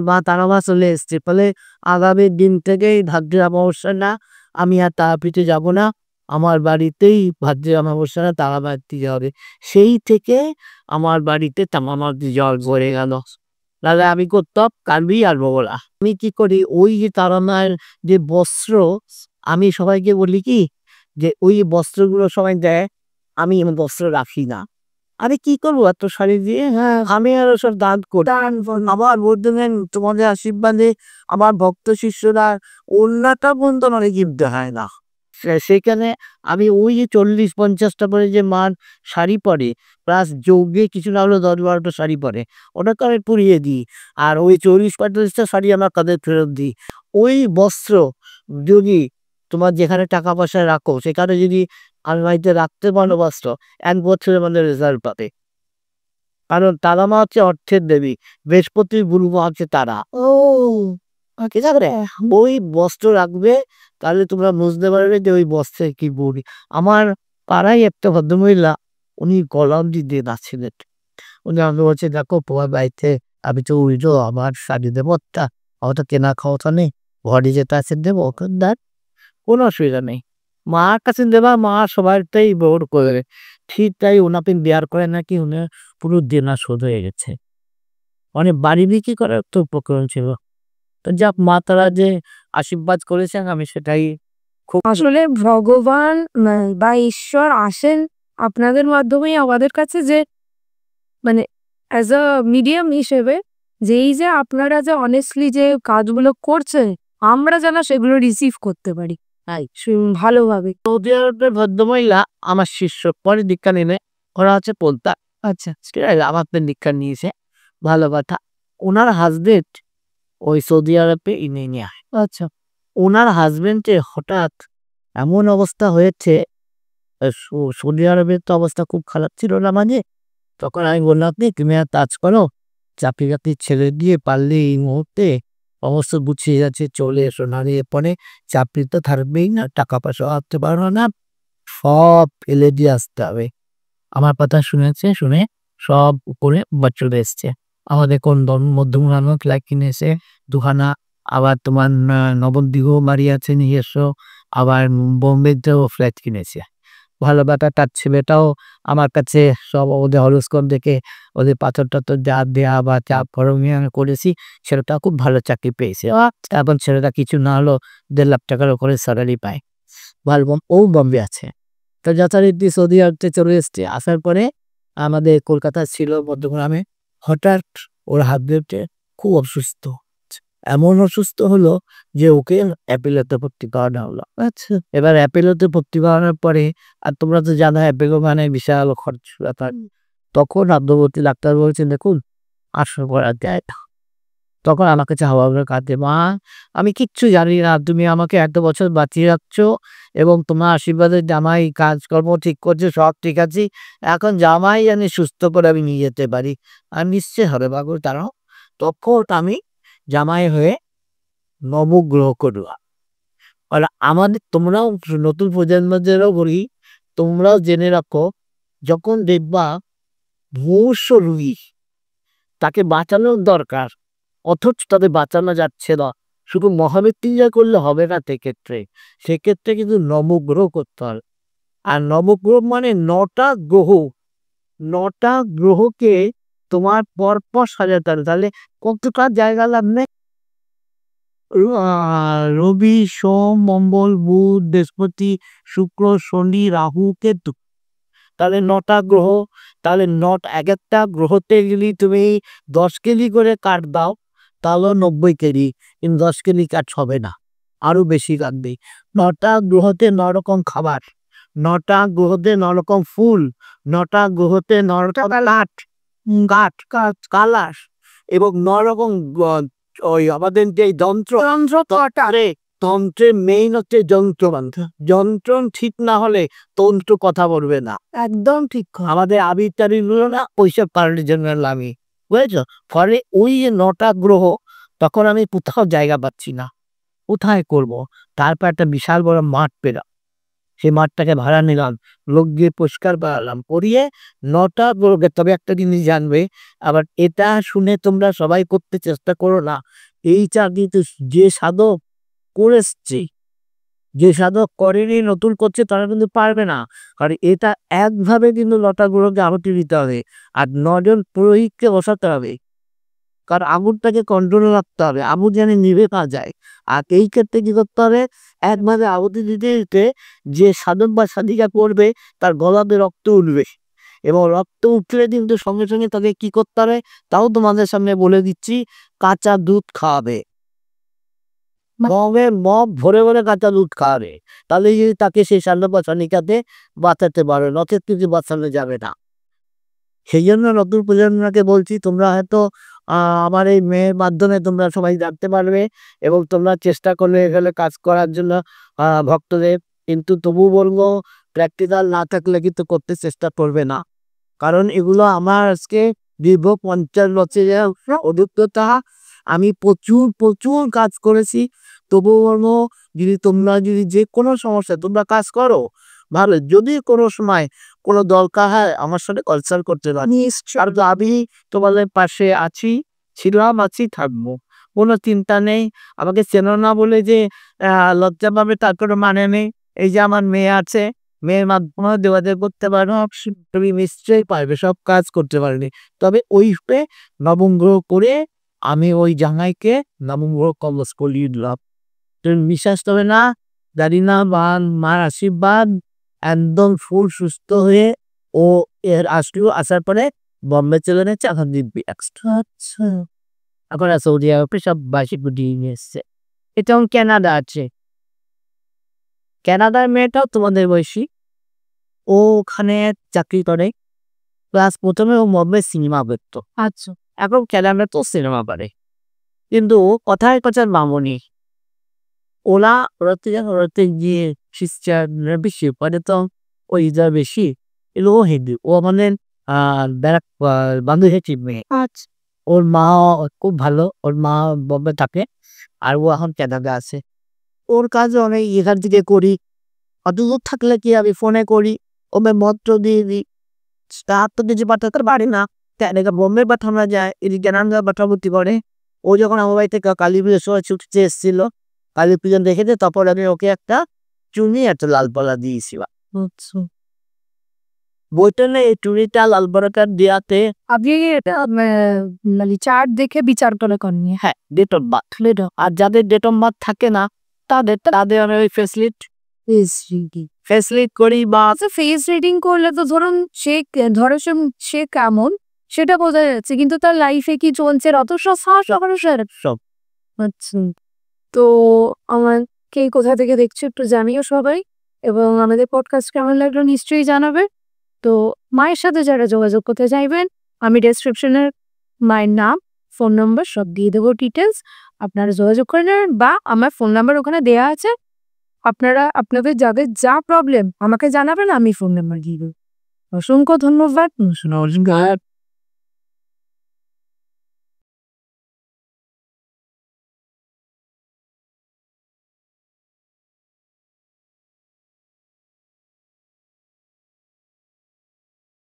মা তারা মা চলে এসছে, ফলে আগামী দিন থেকেই ভাদ্রের অমাবস্যা না আমি আর তারাপীঠে যাব না, আমার বাড়িতেই ভাদ্রের অমাবস্যা না তারাবাড়িতে হবে। সেই থেকে আমার বাড়িতে তামামাতি জল ভরে গেল। তাহলে আমি করতাম কালই আসবো বলা। আমি কি করি ওই যে তারামার যে বস্ত্র, আমি সবাইকে বলি কি যে ওই বস্ত্রগুলো সবাই দেয়, আমি আমার বস্ত্র রাখি না। আরে কি করবো এত শাড়ি দিয়ে, হ্যাঁ আমি আর সব দান করি। আমার বলতেন তোমাদের আশীর্বাদে আমার ভক্ত শিষ্যরা ওড়নাটা পর্যন্ত মানে কিনতে হয় না। সেখানে আমি ওই যে ৪০-৫০টা করে যে মার শাড়ি পরে প্লাস যৌগে কিছু না হলেও ১০-১২টা শাড়ি পরে, ওটাকে আমি পুড়িয়ে দিই। আর ওই ৪০-৪৫টা শাড়ি আমার তাদের ফেরত দিই। ওই বস্ত্র যদি তোমার যেখানে টাকা পয়সা রাখো সেখানে যদি আলমারিতে রাখতে পারো বস্ত্র, ১ বছরের মধ্যে রেজাল্ট পাবে। কারণ তারা মা হচ্ছে অর্থের দেবী, বৃহস্পতির গুরু মা হচ্ছে তারা। ঠিক আছে, ওই বস্ত্র রাখবে, তাহলে তোমরা বুঝতে পারবে যে ওই বস্ত্রে কি বলি। আমার পাড়ায় একটা ভদ্রমহিলা, উনি কলম দিয়ে নাচছিলেন। উনি আমাকে বলছে দেখো তোমার বাড়িতে আমি তো উল্টো আমার শাড়ি দেবো একটা, আমার তো কেনা খাওয়াটা নেই, ঘরে যেটা আছে দেবো ওখান দেন, কোনো অসুবিধা নেই। মার কাছে দেবা, মা সবারটাই বোর করবে। ঠিক তাই ওনাকে দেওয়ার করে নাকি উনি পুরো দেনা শোধ হয়ে গেছে, অনেক বাড়ি বিক্রি করার তো উপকরণ ছিল। তো যাক মা তারা যে আশীর্বাদ করেছেন আমি সেটাই খুব আসলে ভগবান বা ঈশ্বর আসেন আপনাদের মাধ্যমেই আমাদের কাছে, যে মানে অ্যাজ আ মিডিয়াম হিসেবে, যে এই যে আপনারা যে অনেস্টলি যে কাজগুলো করছেন আমরা যেন সেগুলো রিসিভ করতে পারি তাই। ভালোভাবে। সৌদি আরবের ভদ্রমহিলা আমার শিষ্য, পরে দীক্ষা নিলে ওরা হচ্ছে পদ্মা। আচ্ছা ঠিক আছে, আমার তো দীক্ষা নিয়েছে, ভালো কথা। ওনার হাজবেন্ড ওই সৌদি আরবে নিয়ে আসে। আচ্ছা ওনার হাজবেন্ডের হঠাৎ এমন অবস্থা হয়েছে, সৌদি আরবের তো অবস্থা খুব খারাপ ছিল না মাঝে, তখন আমি বললাম আপনি তুমি আর কাজ করো, চাকরি টাকরি ছেড়ে দিয়ে পারলে এই মুহূর্তে অবস্থা গুছিয়ে যাচ্ছে চলে এসো, নাহলে পরে চাকরি তো থাকবেই না, টাকা পয়সা আসতে পারো না, সব ফেলে দিয়ে আসতে হবে। আমার কথা শুনে সব উপরে চলে এসছে। আমাদের কোন মধ্যম নামক ফ্ল্যাট কিনেছে দুখানা, আবার তোমার নবদ্বীপ বাড়ি আছে নিজস্ব, আবার বোম্বেতেও ফ্ল্যাট কিনেছে। ভালো ব্যাপার, তার ছেলেটাও আমার কাছে সব ওদের হরস্কোপ দেখে ওদের পাথর টাথর যা দেওয়া বা চাপ ফরমিয়ে আমি করেছি, ছেলেটা খুব ভালো চাকরি পেয়েছে। এখন ছেলেটা কিছু না হলো ১.৫ লাখ টাকার উপরে স্যালারি পায়, ভালো ও বম্বে আছে। তো যথারীতি সৌদি আরবে চলে এসছে, আসার পরে আমাদের কলকাতা ছিল মধ্যগ্রামে, হঠাৎ ওর হাজবেন্ডে খুব অসুস্থ, এমন অসুস্থ হলো যে ওকে অ্যাপেলোতে ভর্তি করানো হলো। আচ্ছা, এবার অ্যাপেলোতে ভর্তি করানোর পরে, আর তোমরা তো জানো অ্যাপেলো মানে বিশাল খরচ ব্যাপার, তখন আদ্যবর্তী ডাক্তার বলছেন দেখুন ৮০০ করা যায় না। তখন আমাকে চাওয়া কাঁদে, মা আমি কিচ্ছু জানি না, তুমি আমাকে এত বছর বাঁচিয়ে রাখছো এবং তোমার আশীর্বাদে জামাই কাজকর্ম ঠিক করছে, সব ঠিক আছে, এখন জামাই জানি সুস্থ করে আমি নিয়ে যেতে পারি, আর নিশ্চয় হবে বাবু তারাও। তখন আমি জামাই হয়ে নবগ্রহ করলাম। আর আমাদের তোমরাও নতুন প্রজন্মদেরও বলি, তোমরাও জেনে রাখো, যখন দেখবা ভূষ রুগী তাকে বাঁচানোর দরকার, অথচ তাদের বাঁচানো যাচ্ছে না। শুধু মহামৃত্যুঞ্জয় করলে হবে না, সেক্ষেত্রে কিন্তু নবগ্রহ করতে হবে। আর নবগ্রহ মানে 9টা গ্রহ, 9টা গ্রহকে তোমার পরপর সাজাতে হবে। তাহলে কতটা জায়গা লাগবে? রবি, সোম, মঙ্গল, বুধ, বৃহস্পতি, শুক্র, শনি, রাহু, কেতু। তাহলে 9টা গ্রহ। তাহলে এক একটা গ্রহতে যদি তুমি 10 কেজি করে কাঠ দাও তাহলে 90 কেজি, কিন্তু 10 কেজি কাঠ হবে না, আরো বেশি লাগবে। 9টা গ্রহতে 9 রকম খাবার, 9টা গ্রহতে 9 রকম ফুল, 9টা গ্রহতে 9 রকম কালার, এবং 9 রকম ওই আমাদের যে তন্ত্রের মেইন হচ্ছে যন্ত্রণ ঠিক না হলে তন্ত্র কথা বলবে না। একদম ঠিক। আমাদের আবির গুলো না ওইসব কারণের জন্য আমি, বুঝেছ? ফলে ওই যে 9টা গ্রহ, তখন আমি কোথাও জায়গা পাচ্ছি না, কোথায় করব? তারপর একটা বিশাল বড় মাঠ পেলাম, সেই মাঠটাকে ভাড়া নিলাম, লোক দিয়ে পরিষ্কার করালাম, করিয়ে 9টা গ্রহকে। তবে একটা জিনিস জানবে, আবার এটা শুনে তোমরা সবাই করতে চেষ্টা করো না। এইটা কিন্তু যে সাধক করেছে, যে সাধক করেনি নতুন করছে তারা কিন্তু পারবে না। কারণ এটা একভাবে কিন্তু 9টা গ্রহকে আহুতি দিতে হবে, আর 9 জন পুরোহিতকে বসাতে হবে, কারণ আগুনটাকে কন্ট্রোলে রাখতে হবে, আগুন যেন নিভে না যায়। আর এই ক্ষেত্রে কি করতে হবে? একভাবে আহুতি দিতে দিতে যে সাধক বা সাধিকা করবে তার গলাতে রক্ত উঠবে, এবং রক্ত উঠলে কিন্তু সঙ্গে সঙ্গে তাকে কি করতে হবে তাও তোমাদের সামনে বলে দিচ্ছি, কাঁচা দুধ খাওয়াবে। মগ ভরে ভরে কাঁচা দুধ খাওয়াবে, তাহলে যদি তাকে সেই সাধক বা সাধিকাতে বাঁচাতে পারবে, নচেত কিছু বাঁচানো যাবে না। সেই জন্য নতুন প্রজন্মকে বলছি, তোমরা হয়তো আমার এই মেয়ের মাধ্যমে তোমরা সবাই জানতে পারবে, এবং তোমরা চেষ্টা করলে এখানে কাজ করার জন্য ভক্তদের। কিন্তু তবু বলবো, প্র্যাকটিক্যাল না থাকলে কিন্তু করতে চেষ্টা করবে না, কারণ এগুলো আমার আজকে দীর্ঘ 50 বছরের অভিজ্ঞতা। আমি প্রচুর প্রচুর কাজ করেছি। তবুও বলবো, তোমরা যদি যে কোনো সমস্যা তোমরা কাজ করো ভালো, যদি কোনো সময় কোনো দরকার হয় আমার সাথে কনসাল্ট করতে পারো। আর আমি তোমাদের পাশে আছি, ছিলাম, আছি, থাকবো, কোনো চিন্তা নেই। আমাকে চেনো না বলে যে লজ্জা পাবে তার কোনো মানে নেই। এই যে আমার মেয়ে আছে, মেয়ের মাধ্যমে যোগাযোগ করতে পারো, তুমি নিশ্চয়ই পারবে, সব কাজ করতে পারবে। তবে ওইতে নবম গ্রহ করে আমি ওই জাঙ্গাইকে নবম গ্রহ কবচ করিয়ে দিলাম। তুমি বিশ্বাস করবে না, জানি না, মার আশীর্বাদ, একদম ফুল সুস্থ হয়ে ও আসার পরে বম্বে চলে যাচ্ছে, এখন দিব্যি এক্সট্রা। আচ্ছা, এখন সৌদি আরবে সব বাসি গুটিয়ে নিয়ে এসছে। এটা কানাডা আছে, কানাডার মেয়েটাও তোমাদের বয়সী, ও ওখানে চাকরি করে, প্লাস প্রথমে ও বম্বে সিনেমা করতো। আচ্ছা, এখন কানাডা তো সিনেমা করে, কিন্তু কথায় কথার মামনি ওরাতে গিয়ে খ্রিস্টান বেশি পরে, তো ওই যা বেশি এলো ও হিন্দু, ও আমাদের ব্যারাক বান্ধবী মেয়ে। আচ্ছা, ওর মা খুব ভালো, ওর মা বম্বে থাকে, আর ও এখন কানাডা আছে। ওর কাজ অনেক এখান থেকে করি, অত দূর থাকলে কি আমি ফোনে করি, ওমে মন্ত্র দিয়ে দিই, তার তো কিছু পাঠাতে পারি না, তাই বোম্বে পাঠানো যায়, এদিকে কানাডা পাঠাবতি করে। ও যখন আমার বাড়ি থেকে কালী পুজোর সময় ছুটিতে এসেছিল, কালী পুজো দেখেছে, তারপর আমি ওকে একটা চুনি একটা লালপালা দিয়েছিলাম। আচ্ছা। বইটা না, এই চুনিটা লালপালাটা দেওয়াতে আপনি এটা মানে চার্ট দেখে বিচার করে করেন? হ্যাঁ, ডেট অফ বার্থ। আর যাদের ডেট অফ বার্থ থাকে না তাদের আমি ওই ফেসলিট করি। বা আচ্ছা, ফেস রিডিং করলে তো ধরুন সে কেমন সেটা বোঝা যাচ্ছে, কিন্তু তার লাইফে কি চলছে অত সব আচ্ছা, তো আমাকে কোথা থেকে দেখছো একটু জানিও সবাই, এবং আমাদের পডকাস্ট কেমন লাগলো নিশ্চয়ই জানাবে। তো মায়ের সাথে যারা যোগাযোগ করতে চাইবেন, আমি ডেসক্রিপশনের মায়ের নাম, ফোন নম্বর সব দিয়ে দেবো, ডিটেলস, আপনারা যোগাযোগ করে নেবেন, বা আমার ফোন নাম্বার ওখানে দেওয়া আছে, আপনারা আপনাদের যাদের যা প্রবলেম আমাকে জানাবেন, আমি ফোন নাম্বার দিয়ে দেবো। অসংখ্য ধন্যবাদ।